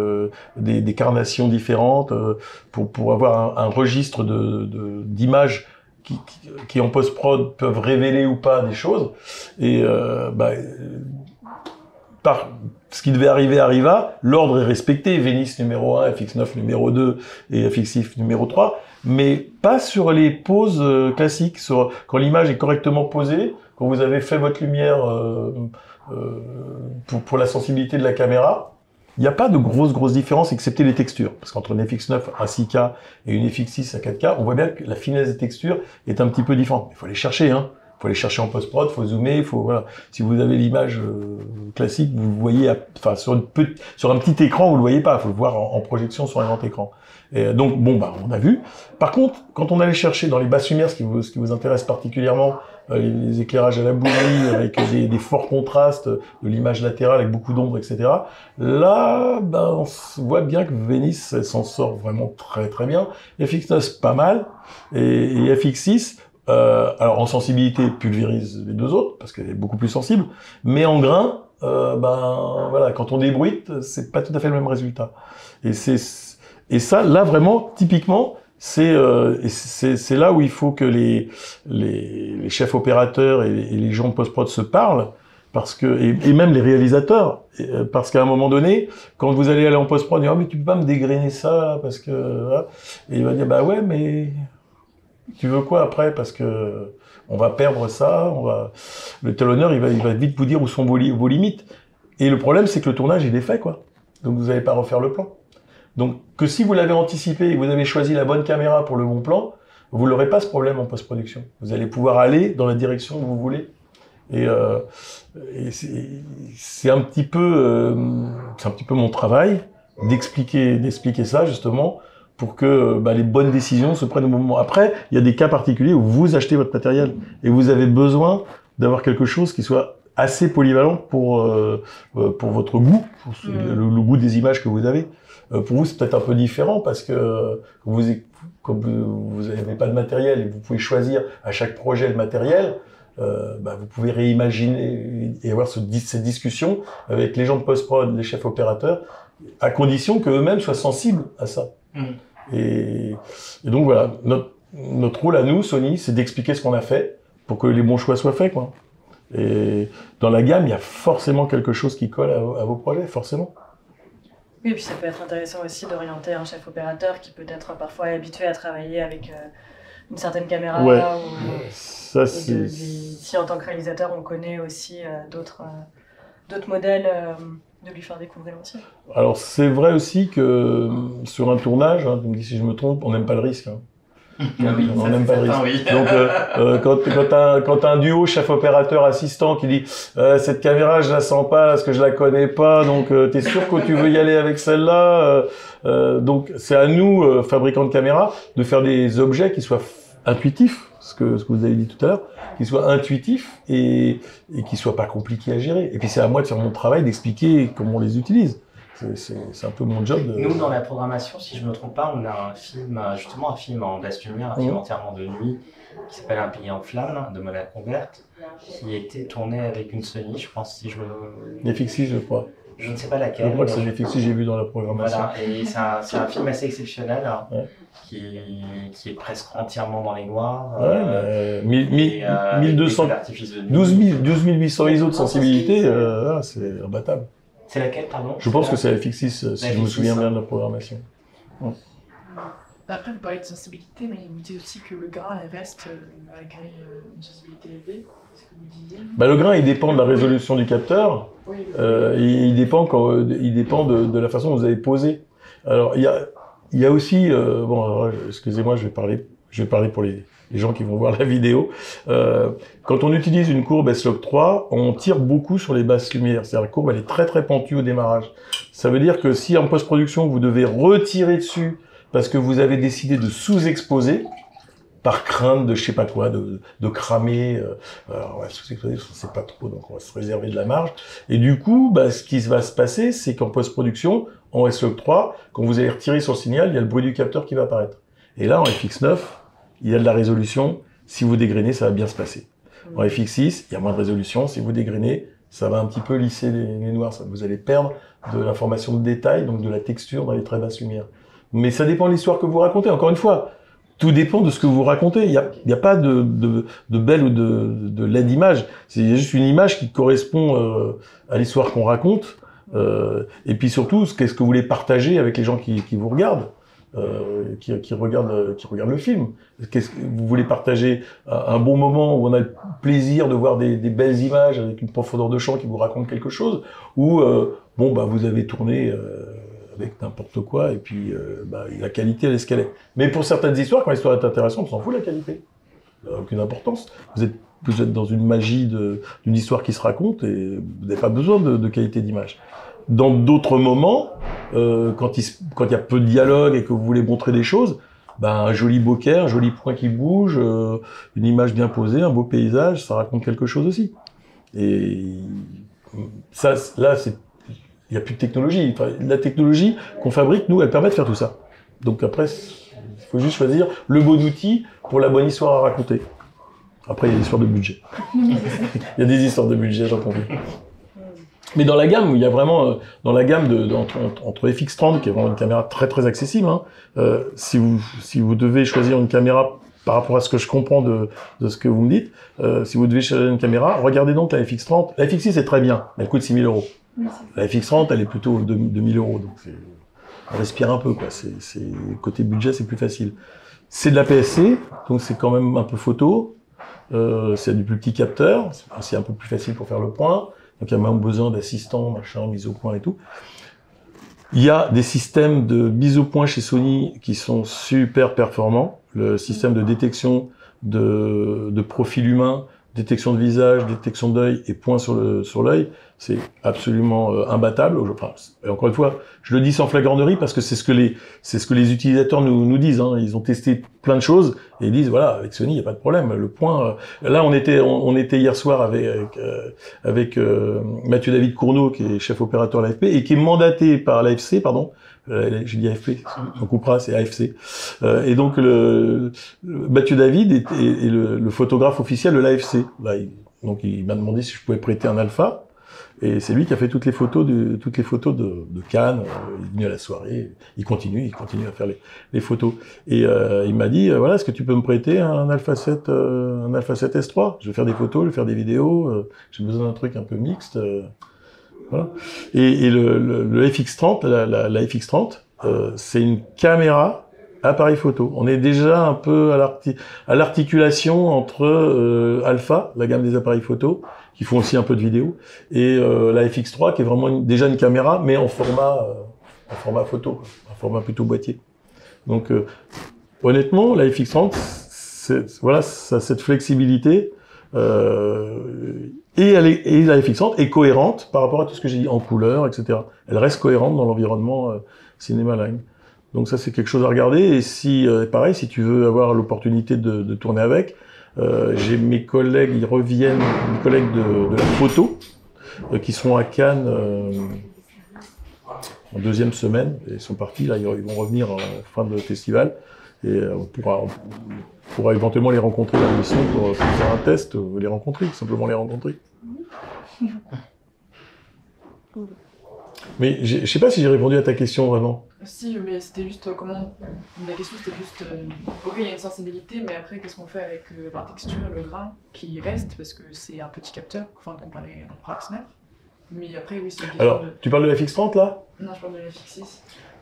des carnations différentes pour avoir un registre d'images qui en post-prod peuvent révéler ou pas des choses. Et ce qui devait arriver arriva, l'ordre est respecté, Venice numéro 1, FX9 numéro 2 et FX6 numéro 3, mais pas sur les poses classiques, quand l'image est correctement posée, quand vous avez fait votre lumière pour la sensibilité de la caméra, il n'y a pas de grosse différence excepté les textures. Parce qu'entre une FX9 à 6K et une FX6 à 4K, on voit bien que la finesse des textures est un petit peu différente. Il faut les chercher, hein. Il faut les chercher en post-prod, il faut zoomer, voilà. Si vous avez l'image classique, vous le voyez, enfin, sur un petit écran, vous le voyez pas. Il faut le voir en projection sur un grand écran. Et donc, bon, bah, on a vu. Par contre, quand on allait chercher dans les basses lumières, ce qui vous intéresse particulièrement, les éclairages à la bougie, avec des forts contrastes, de l'image latérale avec beaucoup d'ombre, etc. Là, ben, on voit bien que Venice s'en sort vraiment très bien. FX9, pas mal. Et FX6, alors en sensibilité, pulvérise les deux autres, parce qu'elle est beaucoup plus sensible. Mais en grain, ben, voilà, quand on débruite, c'est pas tout à fait le même résultat. Et ça, là, vraiment, typiquement, c'est là où il faut que les chefs opérateurs et les gens de post-prod se parlent, parce que et même les réalisateurs, parce qu'à un moment donné, quand vous allez aller en post-prod, dire, mais tu peux pas me dégrainer ça, parce que voilà. Et il va dire, bah ouais, mais tu veux quoi après, parce que on va perdre ça, le talonneur, il va vite vous dire où sont vos limites. Et le problème, c'est que le tournage, il est fait, quoi. Donc vous n'allez pas refaire le plan. Donc, que si vous l'avez anticipé et vous avez choisi la bonne caméra pour le bon plan, vous n'aurez pas ce problème en post-production. Vous allez pouvoir aller dans la direction où vous voulez. Et c'est un petit peu mon travail d'expliquer ça, justement, pour que les bonnes décisions se prennent au moment. Après, il y a des cas particuliers où vous achetez votre matériel et vous avez besoin d'avoir quelque chose qui soit assez polyvalent pour votre goût, pour le goût des images que vous avez. Pour vous, c'est peut-être un peu différent parce que comme vous n'avez pas de matériel et vous pouvez choisir à chaque projet le matériel, vous pouvez réimaginer et avoir cette discussion avec les gens de post-prod, les chefs opérateurs, à condition qu'eux-mêmes soient sensibles à ça. Et donc voilà, notre rôle à nous, Sony, c'est d'expliquer ce qu'on a fait pour que les bons choix soient faits, quoi. Et dans la gamme, il y a forcément quelque chose qui colle à vos projets, forcément. Oui, et puis ça peut être intéressant aussi d'orienter un chef opérateur qui peut-être parfois est habitué à travailler avec une certaine caméra. Ouais. Ça, si en tant que réalisateur on connaît aussi d'autres modèles, de lui faire découvrir aussi. Alors c'est vrai aussi que sur un tournage, tu me dis si je me trompe, on n'aime pas le risque. Hein. Oui, on n'aime pas le risque. Oui. Donc quand t'as un duo chef opérateur assistant qui dit cette caméra je la sens pas parce que je la connais pas, donc t'es sûr que tu veux y aller avec celle-là, donc c'est à nous fabricants de caméras de faire des objets qui soient intuitifs, ce que vous avez dit tout à l'heure, qui soient intuitifs et qui soient pas compliqués à gérer. Et puis c'est à moi de faire mon travail d'expliquer comment on les utilise. C'est un peu mon job. Nous, dans la programmation, si je ne me trompe pas, on a un film, justement un film en basse lumière, un film entièrement de nuit, qui s'appelle Un pays en flammes, de Mona Convert, qui a été tourné avec une Sony, je pense, si je me... FX6, je crois. Je ne sais pas laquelle. Je crois que c'est FX6, j'ai vu dans la programmation. Voilà, et c'est un film assez exceptionnel, hein, qui est presque entièrement dans les noirs. 1200, 12 800 ISO de sensibilité, c'est imbattable. C'est laquelle, pardon? Je pense que c'est la FX6, si je me souviens bien de la programmation. Après, vous parlez de sensibilité, mais vous dites aussi que le grain reste malgré une sensibilité élevée. C'est ce que vous disiez. Le grain, il dépend de la résolution du capteur. Oui. Il dépend de la façon dont vous avez posé. Alors, il y a aussi, excusez-moi, je vais parler pour les gens qui vont voir la vidéo. Quand on utilise une courbe S-Log 3, on tire beaucoup sur les basses lumières. C'est-à-dire la courbe, elle est très pentue au démarrage. Ça veut dire que si en post-production, vous devez retirer dessus parce que vous avez décidé de sous-exposer, par crainte de je sais pas quoi, de cramer, sous-exposer, on sait pas trop, donc on va se réserver de la marge. Et du coup, ce qui va se passer, c'est qu'en post-production, en S-Log 3, quand vous allez retirer sur le signal, il y a le bruit du capteur qui va apparaître. Et là, en FX9, il y a de la résolution. Si vous dégrainez, ça va bien se passer. En FX6, il y a moins de résolution. Si vous dégrainez, ça va un petit peu lisser les noirs. Vous allez perdre de l'information de détail, donc de la texture dans les très basses lumières. Mais ça dépend de l'histoire que vous racontez. Encore une fois, tout dépend de ce que vous racontez. Il y a pas de belle ou de laide image. C'est juste une image qui correspond à l'histoire qu'on raconte. Et puis surtout, qu'est-ce que vous voulez partager avec les gens qui vous regardent. qui regardent le film. Vous voulez partager un bon moment où on a le plaisir de voir des belles images avec une profondeur de champ qui vous raconte quelque chose, ou vous avez tourné avec n'importe quoi et puis la qualité elle est ce qu'elle est. Mais pour certaines histoires, quand l'histoire est intéressante, on s'en fout de la qualité. Ça n'a aucune importance. Vous êtes dans une magie d'une histoire qui se raconte et vous n'avez pas besoin de qualité d'image. Dans d'autres moments, quand il y a peu de dialogue et que vous voulez montrer des choses, un joli bokeh, un joli point qui bouge, une image bien posée, un beau paysage, ça raconte quelque chose aussi. Et ça, là, il n'y a plus de technologie. Enfin, la technologie qu'on fabrique, nous, elle permet de faire tout ça. Donc après, il faut juste choisir le bon outil pour la bonne histoire à raconter. Après, il y a des histoires de budget. Il y a des histoires de budget, j'en conviens. Mais dans la gamme, il y a vraiment, dans la gamme entre FX30, qui est vraiment une caméra très très accessible, si vous devez choisir une caméra par rapport à ce que je comprends de ce que vous me dites, si vous devez choisir une caméra, regardez donc la FX30. La FX6 est très bien, mais elle coûte 6 000 €. La FX30, elle est plutôt 2 000 €, donc on respire un peu, quoi. Côté budget, c'est plus facile. C'est de la PSC, donc c'est quand même un peu photo. C'est du plus petit capteur, c'est un peu plus facile pour faire le point. Donc il y a même besoin d'assistants, machin, mise au point et tout. Il y a des systèmes de mise au point chez Sony qui sont super performants. Le système de détection de profil humain, détection de visage, détection d'œil et point sur l'œil, c'est absolument imbattable. Enfin, et encore une fois, je le dis sans flagornerie parce que c'est ce que les utilisateurs nous disent. Hein. Ils ont testé plein de choses et ils disent voilà, avec Sony, il n'y a pas de problème. Le point. Là, on était hier soir avec Mathieu David Cournot, qui est chef opérateur à l'AFP et qui est mandaté par l'AFC, pardon. J'ai dit AFP, on coupera, c'est AFC. Et donc Mathieu David est le photographe officiel de l'AFC. Donc il m'a demandé si je pouvais prêter un alpha. Et c'est lui qui a fait toutes les photos de Cannes. Il est venu à la soirée, il continue à faire les photos. Et il m'a dit voilà, est-ce que tu peux me prêter un Alpha 7 S3 ? Je vais faire des photos, je vais faire des vidéos. J'ai besoin d'un truc un peu mixte. Voilà. Et le FX30, la FX30, c'est une caméra appareil photo. On est déjà un peu à l'articulation entre Alpha, la gamme des appareils photo, qui font aussi un peu de vidéo, et la FX3 qui est vraiment déjà une caméra, mais en format photo, quoi, un format plutôt boîtier. Donc honnêtement, la FX30, ça a cette flexibilité, et la FX30 est cohérente par rapport à tout ce que j'ai dit en couleur, etc. Elle reste cohérente dans l'environnement Cinema Line. Donc ça, c'est quelque chose à regarder. Et si, pareil, si tu veux avoir l'opportunité de tourner avec, j'ai mes collègues, ils reviennent, mes collègues de la photo, qui seront à Cannes en deuxième semaine. Et ils sont partis, là, ils vont revenir en fin de festival. Et on pourra éventuellement les rencontrer dans l'émission pour faire un test, les rencontrer, simplement les rencontrer. Mais je sais pas si j'ai répondu à ta question vraiment. Si, mais c'était juste comment. La question c'était juste. Ok, il y a une sensibilité, mais après, qu'est-ce qu'on fait avec la texture, le grain qui reste, parce que c'est un petit capteur, enfin, comparé à un Proxner. Mais après, oui, c'est une question. Alors, tu parles de la FX30 là ? Non, je parle de la FX6.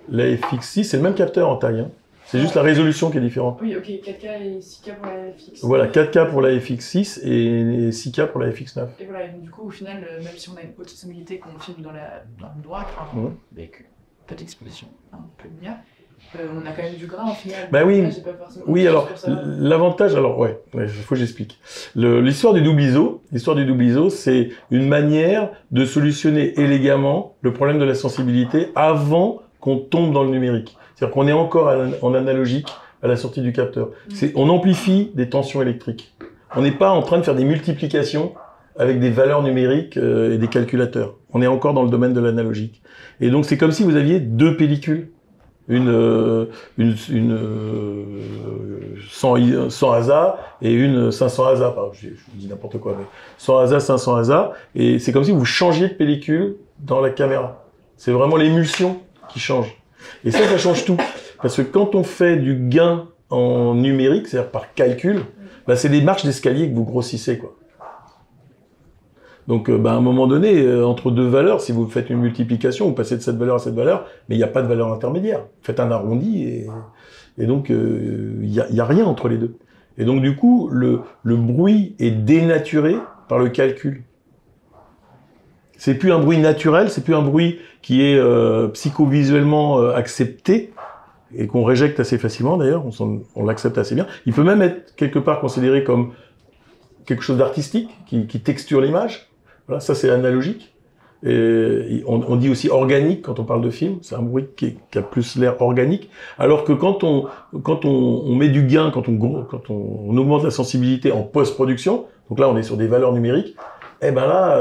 La FX6, c'est le même capteur en taille. Hein. C'est juste la résolution qui est différente. Oui, ok, 4K et 6K pour la FX. Voilà, 4K pour la FX6 et 6K pour la FX9. Et voilà, et donc, du coup, au final, même si on a une haute sensibilité qu'on filme dans une droite, avec peu d'exposition, un peu de lumière, on a quand même du grain au final. Bah oui, oui, alors l'avantage, ouais, il faut que j'explique. L'histoire du double ISO, c'est une manière de solutionner élégamment le problème de la sensibilité avant qu'on tombe dans le numérique. C'est-à-dire qu'on est encore en analogique à la sortie du capteur. On amplifie des tensions électriques. On n'est pas en train de faire des multiplications avec des valeurs numériques et des calculateurs. On est encore dans le domaine de l'analogique. Et donc c'est comme si vous aviez deux pellicules. Une 100 ASA et une 500 ASA. Enfin, je dis n'importe quoi, mais 100 ASA, 500 ASA. Et c'est comme si vous changiez de pellicule dans la caméra. C'est vraiment l'émulsion qui change. Et ça change tout. Parce que quand on fait du gain en numérique, c'est-à-dire par calcul, c'est des marches d'escalier que vous grossissez, quoi. Donc, à un moment donné, entre deux valeurs, si vous faites une multiplication, vous passez de cette valeur à cette valeur, mais il n'y a pas de valeur intermédiaire. Vous faites un arrondi et donc il y a rien entre les deux. Et donc du coup, le bruit est dénaturé par le calcul. C'est plus un bruit naturel, c'est plus un bruit qui est psychovisuellement accepté et qu'on réjecte assez facilement d'ailleurs, on l'accepte assez bien. Il peut même être quelque part considéré comme quelque chose d'artistique qui texture l'image. Voilà, ça c'est analogique. Et on dit aussi organique quand on parle de film, c'est un bruit qui a plus l'air organique. Alors que quand on met du gain, quand on augmente la sensibilité en post-production, donc là on est sur des valeurs numériques, eh ben là,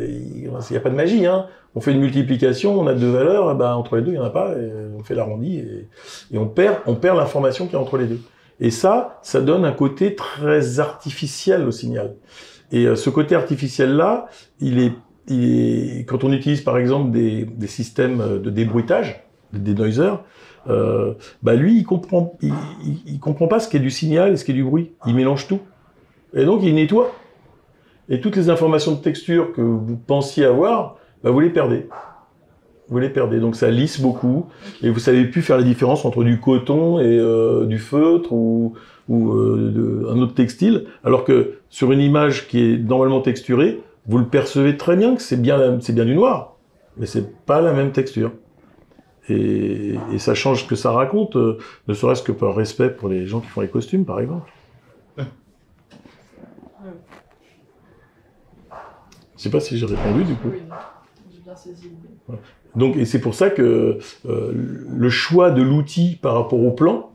il n'y a pas de magie, hein. On fait une multiplication, on a deux valeurs, ben entre les deux il n'y en a pas, et on fait l'arrondi et on perd l'information qu'il y a entre les deux. Et ça donne un côté très artificiel au signal. Et ce côté artificiel-là, il est, quand on utilise par exemple des systèmes de débruitage, des noisers, lui il comprend pas ce qui est du signal et ce qui est du bruit. Il mélange tout. Et donc il nettoie. Et toutes les informations de texture que vous pensiez avoir, vous les perdez. Vous les perdez. Donc ça lisse beaucoup. Et vous savez plus faire la différence entre du coton et du feutre ou un autre textile. Alors que sur une image qui est normalement texturée, vous le percevez très bien que c'est bien du noir, mais c'est pas la même texture. Et ça change ce que ça raconte, ne serait-ce que par respect pour les gens qui font les costumes, par exemple. Je sais pas si j'ai répondu, du coup. Oui, j'ai bien saisi. Ouais. Donc, et c'est pour ça que le choix de l'outil par rapport au plan,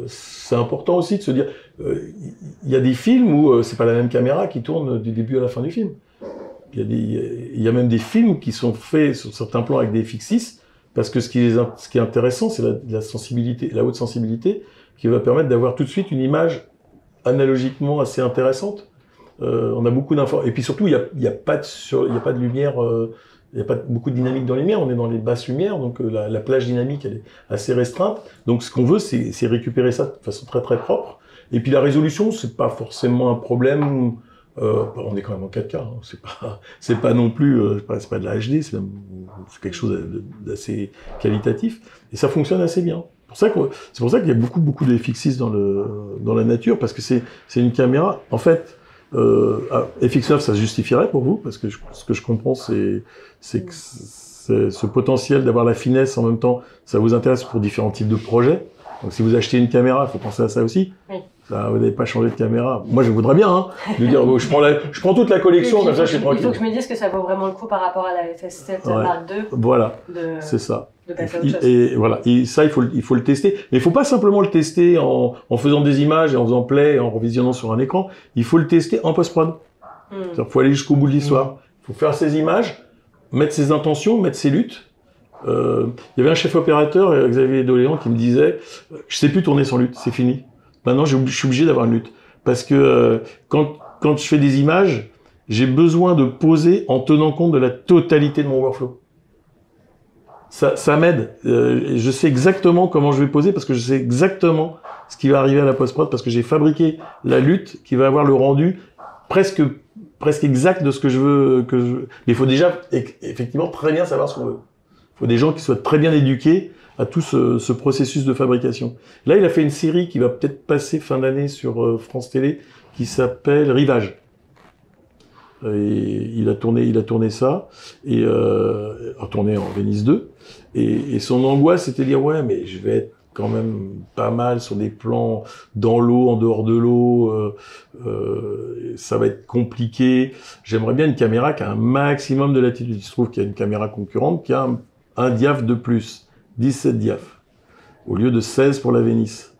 c'est important aussi de se dire, il y a des films où c'est pas la même caméra qui tourne du début à la fin du film. Il y a même des films qui sont faits sur certains plans avec des FX6, parce que ce qui est intéressant, c'est la sensibilité, la haute sensibilité, qui va permettre d'avoir tout de suite une image analogiquement assez intéressante. On a beaucoup d'informations. Et puis surtout, il y a pas de lumière, il n'y a pas beaucoup de dynamique dans les lumières, on est dans les basses lumières, donc la plage dynamique elle est assez restreinte. Donc ce qu'on veut, c'est récupérer ça de façon très très propre. Et puis la résolution, c'est pas forcément un problème. On est quand même en 4K, hein. C'est pas non plus, c'est pas de la HD, c'est quelque chose d'assez qualitatif. Et ça fonctionne assez bien. C'est pour ça qu'il y a beaucoup de FX6 dans la nature, parce que c'est une caméra. En fait, FX9, ça se justifierait pour vous, parce que ce que je comprends, c'est que ce potentiel d'avoir la finesse en même temps, ça vous intéresse pour différents types de projets. Donc si vous achetez une caméra, il faut penser à ça aussi. Oui. Ça, vous n'avez pas changé de caméra. Moi, je voudrais bien, hein, de dire, je prends toute la collection, comme ça, je suis tranquille. Il faut que je me dise que ça vaut vraiment le coup par rapport à la FS7 Mark II. Voilà, c'est ça. De passer à autre chose. Et voilà, et ça, il faut le tester. Mais il faut pas simplement le tester en faisant des images et en faisant play et en revisionnant sur un écran. Il faut le tester en post-prod. Il faut aller jusqu'au bout de l'histoire. Il faut faire ses images, mettre ses intentions, mettre ses luttes. Il y avait un chef opérateur, Xavier Doléan, qui me disait « Je sais plus tourner sans lutte, c'est fini. Maintenant, je suis obligé d'avoir une lutte. Parce que quand je fais des images, j'ai besoin de poser en tenant compte de la totalité de mon workflow. Ça m'aide. Je sais exactement comment je vais poser parce que je sais exactement ce qui va arriver à la post-prod parce que j'ai fabriqué la lutte qui va avoir le rendu presque exact de ce que je veux. Mais il faut déjà effectivement très bien savoir ce qu'on veut. Il faut des gens qui soient très bien éduqués à tout ce processus de fabrication. Là, il a fait une série qui va peut-être passer fin d'année sur France Télé qui s'appelle Rivage. Et il a tourné ça et a tourné en Venise 2 et son angoisse c'était de dire ouais mais je vais être quand même pas mal sur des plans dans l'eau, en dehors de l'eau, ça va être compliqué. J'aimerais bien une caméra qui a un maximum de latitude. Il se trouve qu'il y a une caméra concurrente qui a un diaph de plus, 17 diaph au lieu de 16 pour la Venice.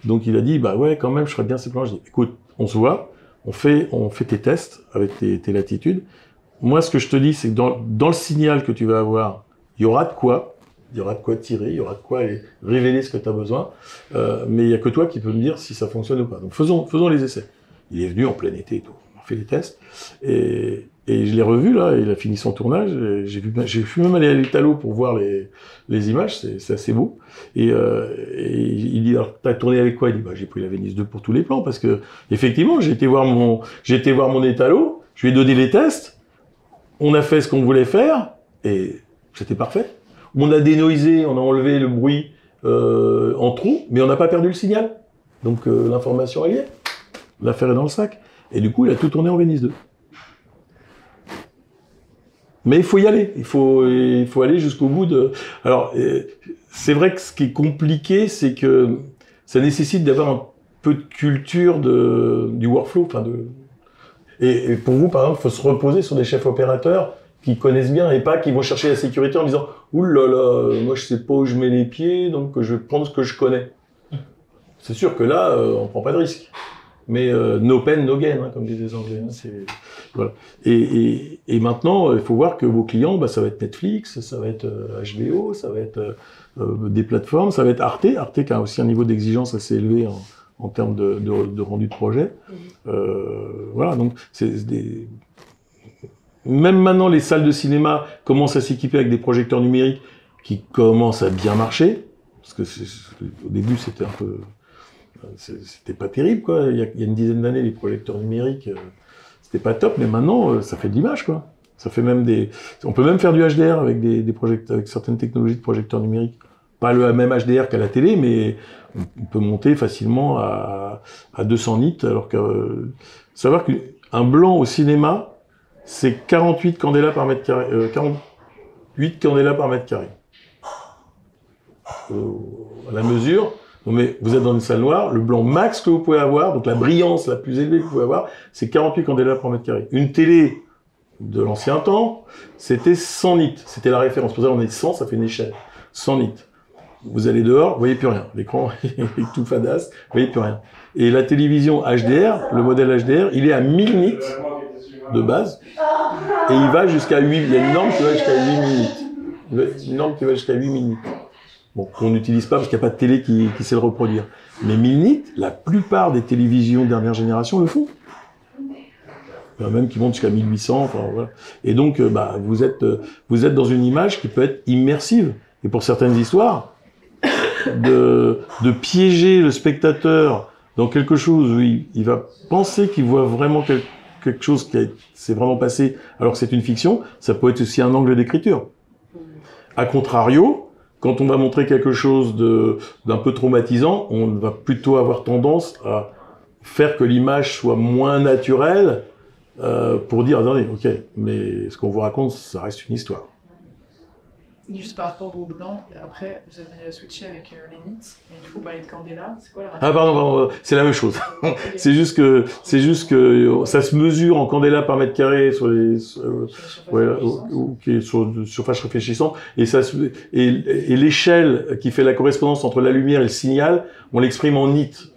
Donc il a dit bah ouais quand même je ferais bien ces plans. Je dis écoute on se voit. On fait tes tests avec tes latitudes. Moi, ce que je te dis, c'est que dans le signal que tu vas avoir, il y aura de quoi tirer, il y aura de quoi aller révéler ce que tu as besoin, mais il n'y a que toi qui peux me dire si ça fonctionne ou pas. Donc faisons les essais. Il est venu en plein été et tout. On fait les tests, et je l'ai revu là, il a fini son tournage, j'ai pu même aller à l'Italo pour voir les images, c'est assez beau. Et il dit, alors t'as tourné avec quoi? Il dit, bah j'ai pris la Venice 2 pour tous les plans, parce que effectivement, j'ai été voir mon Italo, Je lui ai donné les tests, on a fait ce qu'on voulait faire, et c'était parfait. On a dénoisé, on a enlevé le bruit en trou, mais on n'a pas perdu le signal. Donc l'information elle y est. L'affaire est dans le sac. Et du coup, il a tout tourné en Venice 2. Mais il faut y aller. Il faut aller jusqu'au bout de... Alors, c'est vrai que ce qui est compliqué, c'est que ça nécessite d'avoir un peu de culture du workflow. Enfin et pour vous, par exemple, il faut se reposer sur des chefs opérateurs qui connaissent bien et pas qui vont chercher la sécurité en disant « Ouh là là, moi je sais pas où je mets les pieds, donc je vais prendre ce que je connais. » C'est sûr que là, on prend pas de risque. Mais no pain, no gain, hein, comme disent les Anglais. Hein, voilà. Et maintenant, il faut voir que vos clients, bah, ça va être Netflix, ça va être HBO, ça va être des plateformes, ça va être Arte. Arte qui a aussi un niveau d'exigence assez élevé en termes de rendu de projet. Voilà, donc même maintenant, les salles de cinéma commencent à s'équiper avec des projecteurs numériques qui commencent à bien marcher. Parce que au début, c'était un peu... C'était pas terrible, quoi. Il y a une dizaine d'années, les projecteurs numériques, c'était pas top, mais maintenant, ça fait de l'image, quoi. Ça fait même on peut même faire du HDR avec des projecteurs, avec certaines technologies de projecteurs numériques. Pas le même HDR qu'à la télé, mais on peut monter facilement à 200 nits, alors que savoir qu'un blanc au cinéma, c'est 48 candélas par mètre carré, 48 candélas par mètre carré. À la mesure. Non mais vous êtes dans une salle noire, le blanc max que vous pouvez avoir, donc la brillance la plus élevée que vous pouvez avoir, c'est 48 candélas par mètre carré. Une télé de l'ancien temps, c'était 100 nits, c'était la référence. Pour ça, on est 100, ça fait une échelle. 100 nits. Vous allez dehors, vous voyez plus rien. L'écran est tout fadasse, vous voyez plus rien. Et la télévision HDR, le modèle HDR, il est à 1000 nits de base, et il va jusqu'à 8, il y a une norme qui va jusqu'à 8 minutes. Une norme qui va jusqu'à 8 minutes. Bon, qu'on n'utilise pas parce qu'il n'y a pas de télé qui sait le reproduire. Mais 1000 nits, la plupart des télévisions dernière génération le font. Il y en a même qui montent jusqu'à 1800, enfin voilà. Et donc, bah, vous êtes dans une image qui peut être immersive. Et pour certaines histoires, de piéger le spectateur dans quelque chose où il va penser qu'il voit vraiment quelque chose qui s'est vraiment passé alors que c'est une fiction, ça peut être aussi un angle d'écriture. A contrario, quand on va montrer quelque chose d'un peu traumatisant, on va plutôt avoir tendance à faire que l'image soit moins naturelle pour dire, attendez, ok, mais ce qu'on vous raconte, ça reste une histoire. Juste par rapport au blanc, après, vous avez switché avec les nits, et du coup, bah, les candélas, c'est quoi la Ah pardon, c'est la même chose. c'est juste que ça se mesure en candélas par mètre carré sur les sur surface réfléchissante, et l'échelle qui fait la correspondance entre la lumière et le signal, on l'exprime en nits.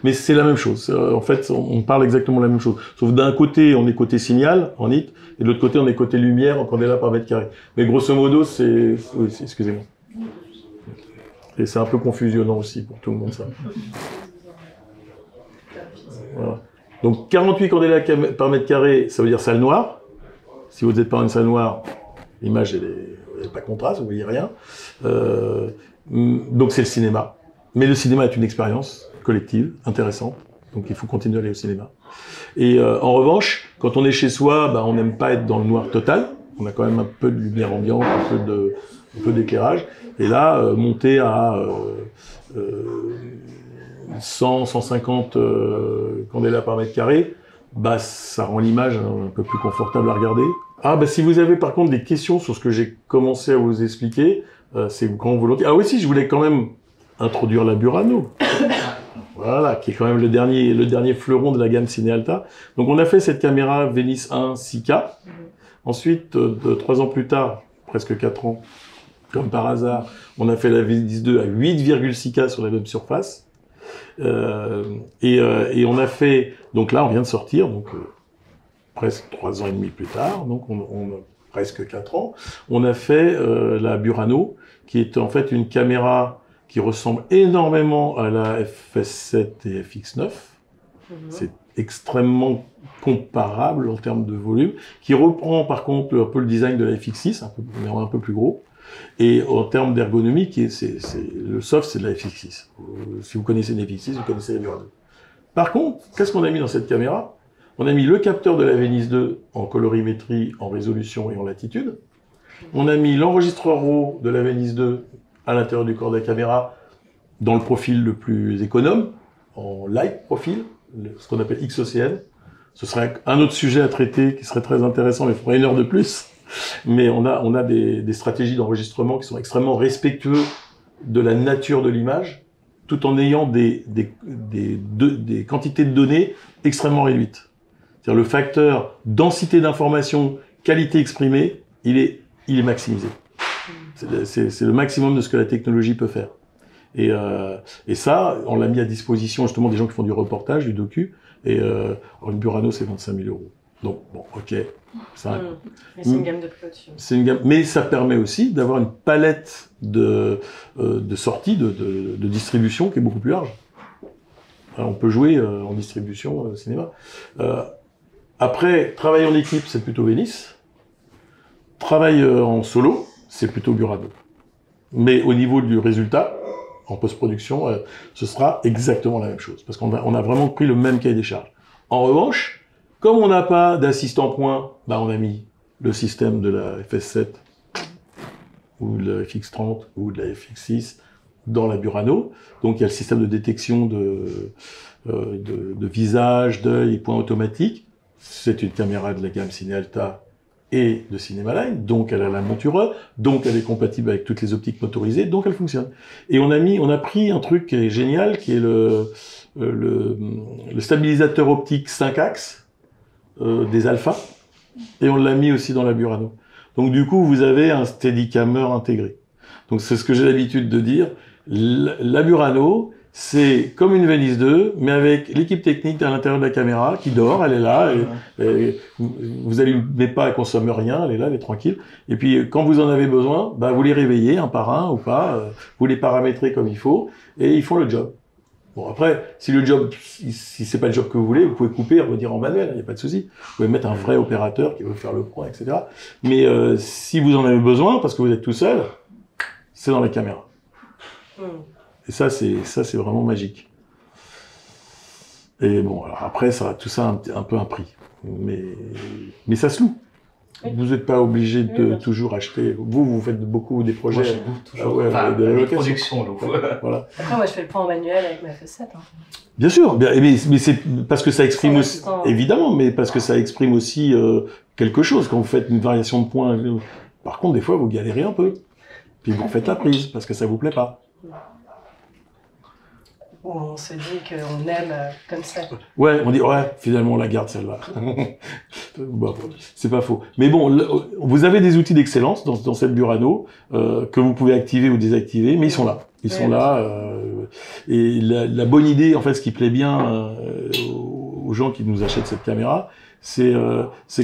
Mais c'est la même chose. En fait, on parle exactement la même chose. Sauf d'un côté, on est côté signal, en nit, et de l'autre côté, on est côté lumière, en candélas par mètre carré. Mais grosso modo, excusez-moi. Et c'est un peu confusionnant aussi pour tout le monde, ça. Voilà. Donc, 48 candélas par mètre carré, ça veut dire salle noire. Si vous n'êtes pas dans une salle noire, l'image, elle n'est pas contraste, vous voyez rien. Donc, c'est le cinéma. Mais le cinéma est une expérience collective, intéressante. Donc il faut continuer à aller au cinéma. Et en revanche, quand on est chez soi, bah, on n'aime pas être dans le noir total. On a quand même un peu de lumière ambiante, un peu d'éclairage. Et là, monter à 100, 150 candélas par mètre carré, bah, ça rend l'image un peu plus confortable à regarder. Ah, bah, si vous avez par contre des questions sur ce que j'ai commencé à vous expliquer, c'est grand volontiers. Ah oui, si, je voulais quand même introduire la Burano. Voilà, qui est quand même le dernier fleuron de la gamme Cinealta. Donc on a fait cette caméra Venice 1 6K. Ensuite, 3 ans plus tard, presque 4 ans, comme par hasard, on a fait la Venice 2 à 8,6K sur la même surface. Et on a fait, donc là on vient de sortir, donc presque 3 ans et demi plus tard, donc on a presque 4 ans, on a fait la Burano, qui est en fait une caméra qui ressemble énormément à la FS7 et FX9. C'est extrêmement comparable en termes de volume, qui reprend par contre un peu le design de la FX6, mais un peu plus gros. Et en termes d'ergonomie, le soft, c'est de la FX6. Si vous connaissez une FX6, vous connaissez la Burano. Par contre, qu'est-ce qu'on a mis dans cette caméra? On a mis le capteur de la Venice 2 en colorimétrie, en résolution et en latitude. On a mis l'enregistreur RAW de la Venice 2 à l'intérieur du corps de la caméra dans le profil le plus économe, en light profil, ce qu'on appelle XOCN. Ce serait un autre sujet à traiter qui serait très intéressant, mais il faudrait 1 heure de plus. Mais on a des stratégies d'enregistrement qui sont extrêmement respectueux de la nature de l'image, tout en ayant des quantités de données extrêmement réduites. C'est-à-dire le facteur densité d'information, qualité exprimée, il est maximisé. C'est le maximum de ce que la technologie peut faire. Et ça, on l'a mis à disposition justement des gens qui font du reportage, du docu, et une Burano, c'est 25 000 €. Donc, bon, ok. Mais c'est une gamme de prix au-dessus. C'est une gamme, mais ça permet aussi d'avoir une palette de sorties, de distribution qui est beaucoup plus large. Alors, on peut jouer en distribution cinéma. Après, travail en équipe, c'est plutôt Venice. Travail en solo, c'est plutôt Burano. Mais au niveau du résultat, en post-production, ce sera exactement la même chose. Parce qu'on a vraiment pris le même cahier des charges. En revanche, comme on n'a pas d'assistant point, bah on a mis le système de la FS7 ou de la FX30 ou de la FX6 dans la Burano. Donc il y a le système de détection de visage, d'œil et points automatiques. C'est une caméra de la gamme Cinealta et de Cinemaline, donc elle a la monture, donc elle est compatible avec toutes les optiques motorisées, donc elle fonctionne. Et on a pris un truc qui est génial, qui est le stabilisateur optique 5 axes des Alpha, et on l'a mis aussi dans la Burano. Donc du coup, vous avez un Steadicammer intégré. Donc c'est ce que j'ai l'habitude de dire. La Burano, c'est comme une Venice 2, mais avec l'équipe technique à l'intérieur de la caméra qui dort, elle est là, et vous allumez pas, elle consomme rien, elle est là, elle est tranquille. Et puis quand vous en avez besoin, bah, vous les réveillez un par un ou pas, vous les paramétrez comme il faut, et ils font le job. Bon, après, si c'est pas le job que vous voulez, vous pouvez couper et revenir en manuel, il n'y a pas de souci. Vous pouvez mettre un vrai opérateur qui va faire le point, etc. Mais si vous en avez besoin, parce que vous êtes tout seul, c'est dans la caméra. Et ça, c'est vraiment magique. Et bon, alors après, ça, tout ça a un peu un prix. Mais ça se loue. Oui. Vous n'êtes pas obligé de toujours acheter. Vous faites beaucoup des projets. Moi, toujours. Enfin, de la production. Donc, voilà. Après, moi, je fais le point en manuel avec ma FS7. Hein. Bien sûr, mais c'est parce que ça exprime aussi, évidemment, mais parce que ça exprime aussi quelque chose. Quand vous faites une variation de points, par contre, des fois, vous galérez un peu. Puis vous refaites la prise parce que ça vous plaît pas. On se dit qu'on aime comme ça. Ouais, on dit, ouais, finalement, on la garde celle-là. Bon, c'est pas faux. Mais bon, vous avez des outils d'excellence dans cette Burano que vous pouvez activer ou désactiver, mais ils sont là. Ils sont là. Et la bonne idée, en fait, ce qui plaît bien aux gens qui nous achètent cette caméra, c'est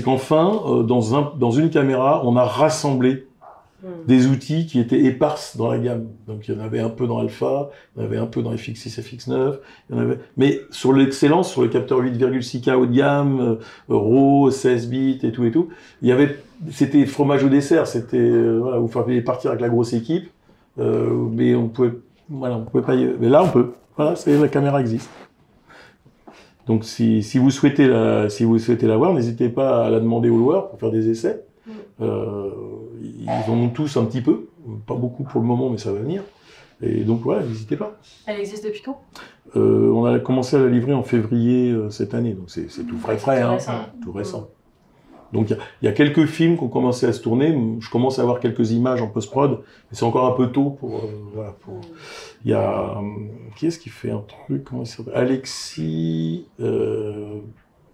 qu'enfin, dans une caméra, on a rassemblé des outils qui étaient éparses dans la gamme. Donc il y en avait un peu dans Alpha, il y en avait un peu dans FX6, FX9, mais sur l'excellence, sur le capteur 8,6K haut de gamme, RAW, 16 bits et tout, c'était fromage au dessert, c'était voilà, vous fallait partir avec la grosse équipe, mais on pouvait pas mais là on peut. Voilà, la caméra existe. Donc si vous souhaitez la voir, n'hésitez pas à la demander aux loueurs pour faire des essais. Ils en ont tous un petit peu, pas beaucoup pour le moment, mais ça va venir. Et donc voilà, n'hésitez pas. Elle existe depuis quand ? On a commencé à la livrer en février cette année, donc c'est tout frais, hein, tout récent. Donc il y a quelques films qui ont commencé à se tourner. Je commence à avoir quelques images en post-prod, mais c'est encore un peu tôt pour voilà. Il y a qui est-ce qui fait un truc, comment il s'appelle, Alexis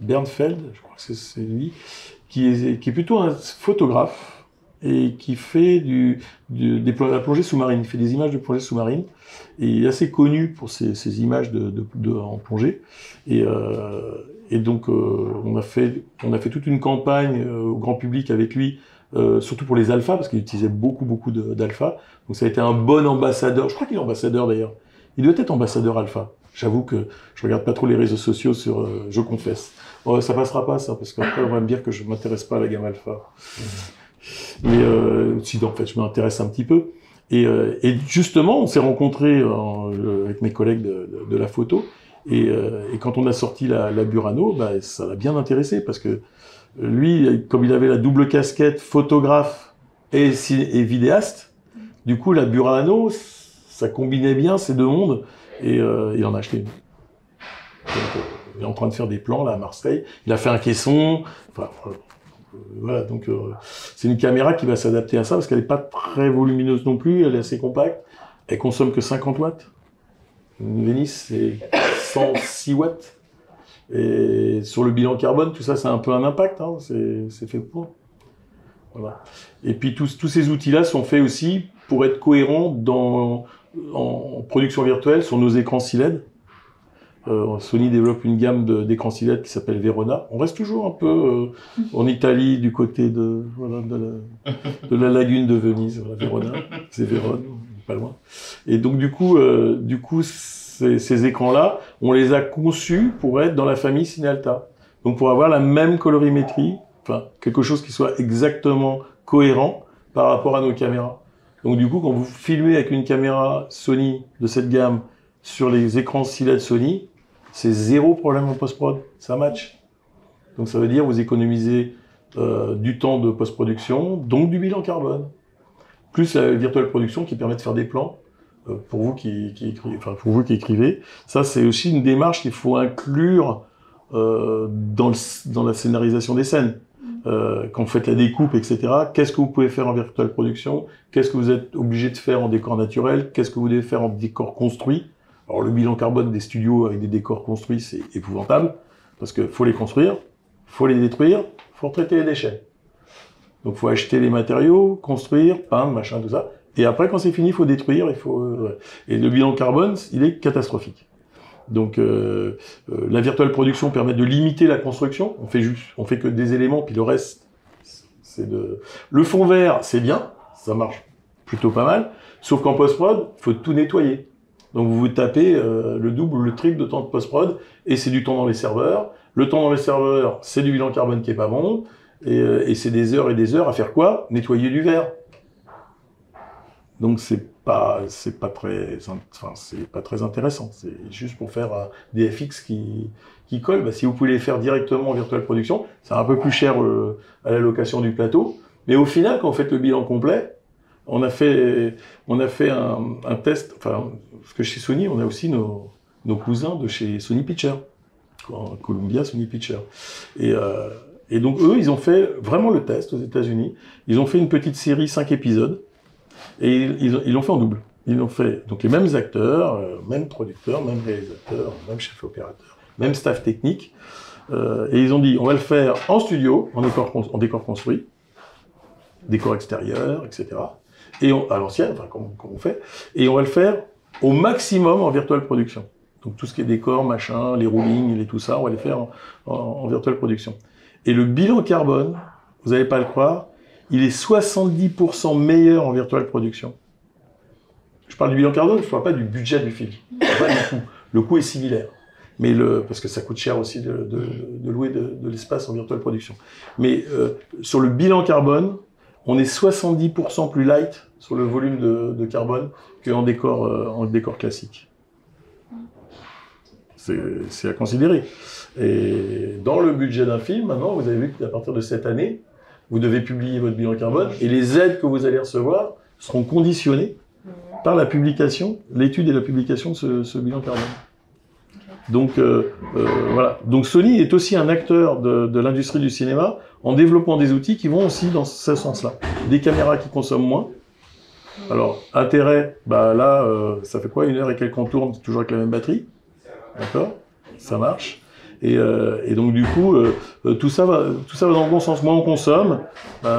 Bernfeld, je crois que c'est lui, qui est plutôt un photographe et qui fait la plongée sous-marine. Il fait des images de plongée sous-marine et il est assez connu pour ces images en plongée. Et donc on a fait toute une campagne au grand public avec lui, surtout pour les alphas parce qu'il utilisait beaucoup d'alpha. Donc ça a été un bon ambassadeur. Je crois qu'il est ambassadeur d'ailleurs. Il doit être ambassadeur alpha. J'avoue que je regarde pas trop les réseaux sociaux je confesse. Ça passera pas ça parce qu'après on va me dire que je m'intéresse pas à la gamme alpha. Mais si en fait je m'intéresse un petit peu. Et justement on s'est rencontrés avec mes collègues de la photo Et quand on a sorti la Burano, bah, ça l'a bien intéressé parce que lui, comme il avait la double casquette photographe et vidéaste, du coup la Burano, ça combinait bien ces deux mondes et il en a acheté une. Donc, il est en train de faire des plans là à Marseille. Il a fait un caisson. Enfin, voilà, donc c'est une caméra qui va s'adapter à ça parce qu'elle n'est pas très volumineuse non plus, elle est assez compacte. Elle consomme que 50 watts. Une Venice, c'est 106 watts. Et sur le bilan carbone, tout ça, c'est un peu un impact. Hein, c'est fait pour. Voilà. Et puis tous ces outils-là sont faits aussi pour être cohérents en production virtuelle sur nos écrans CILED. Sony développe une gamme d'écrans CILED qui s'appelle Verona. On reste toujours un peu en Italie, du côté de la lagune de Venise. Voilà, Verona, c'est Vérone, pas loin. Et donc du coup ces écrans-là, on les a conçus pour être dans la famille Cinealta. Donc pour avoir la même colorimétrie, enfin quelque chose qui soit exactement cohérent par rapport à nos caméras. Donc du coup, quand vous filmez avec une caméra Sony de cette gamme sur les écrans CILED Sony, c'est zéro problème en post-prod, ça match. Donc ça veut dire vous économisez du temps de post-production, donc du bilan carbone. Plus la virtual production qui permet de faire des plans pour vous qui écrivez. Ça, c'est aussi une démarche qu'il faut inclure dans la scénarisation des scènes. Quand vous faites la découpe, etc., qu'est-ce que vous pouvez faire en virtual production? Qu'est-ce que vous êtes obligé de faire en décor naturel? Qu'est-ce que vous devez faire en décor construit? Alors le bilan carbone des studios avec des décors construits, c'est épouvantable, parce qu'il faut les construire, faut les détruire, faut traiter les déchets. Donc il faut acheter les matériaux, construire, peindre, machin, tout ça. Et après, quand c'est fini, il faut détruire, Et le bilan carbone, il est catastrophique. Donc la virtual production permet de limiter la construction. On fait que des éléments, puis le reste, c'est de... Le fond vert, c'est bien, ça marche plutôt pas mal, sauf qu'en post-prod, il faut tout nettoyer. Donc vous tapez le double ou le triple de temps de post-prod, et c'est du temps dans les serveurs. Le temps dans les serveurs, c'est du bilan carbone qui est pas bon, et c'est des heures et des heures à faire quoi? Nettoyer du verre. Donc c'est pas très intéressant. C'est juste pour faire des FX qui collent. Bah, si vous pouvez les faire directement en virtual production, c'est un peu plus cher à la location du plateau. Mais au final, quand vous faites le bilan complet, on a fait un test, enfin, parce que chez Sony, on a aussi nos cousins de chez Sony Pictures, Columbia, Sony Pictures. Et donc eux, ils ont fait vraiment le test aux États-Unis. Ils ont fait une petite série 5 épisodes, et ils l'ont fait en double. Ils l'ont fait, donc les mêmes acteurs, même producteurs, même réalisateurs, même chef opérateur, même staff technique. Et ils ont dit, on va le faire en studio, en décor construit, décor extérieur, etc. Et à l'ancienne, enfin comme on fait, et on va le faire au maximum en virtual production. Donc tout ce qui est décor, machin, les roulings, tout ça, on va les faire en virtual production. Et le bilan carbone, vous n'allez pas le croire, il est 70% meilleur en virtual production. Je parle du bilan carbone, je ne parle pas du budget du film. Pas du coût. Le coût est similaire. Mais parce que ça coûte cher aussi de louer de l'espace en virtual production. Mais sur le bilan carbone, on est 70% plus light sur le volume de carbone qu'en décor classique. C'est à considérer. Et dans le budget d'un film, maintenant, vous avez vu qu'à partir de cette année, vous devez publier votre bilan carbone et les aides que vous allez recevoir seront conditionnées par la publication, l'étude et la publication de ce bilan carbone. Donc voilà. Donc Sony est aussi un acteur de l'industrie du cinéma en développant des outils qui vont aussi dans ce sens-là. Des caméras qui consomment moins. Alors, intérêt, bah là, ça fait quoi, 1 heure et quelques qu'on tourne, toujours avec la même batterie. D'accord? Ça marche. Et donc du coup, tout ça va dans le bon sens. Moins on consomme,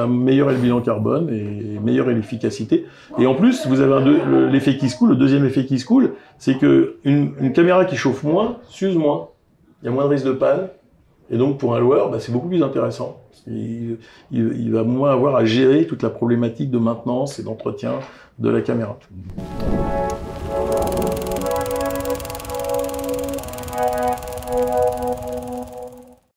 meilleur est le bilan carbone et meilleure est l'efficacité. Et en plus, vous avez l'effet qui se coule. Le deuxième effet qui se coule, c'est que une caméra qui chauffe moins s'use moins. Il y a moins de risque de panne. Et donc pour un loueur, c'est beaucoup plus intéressant. Il va moins avoir à gérer toute la problématique de maintenance et d'entretien de la caméra.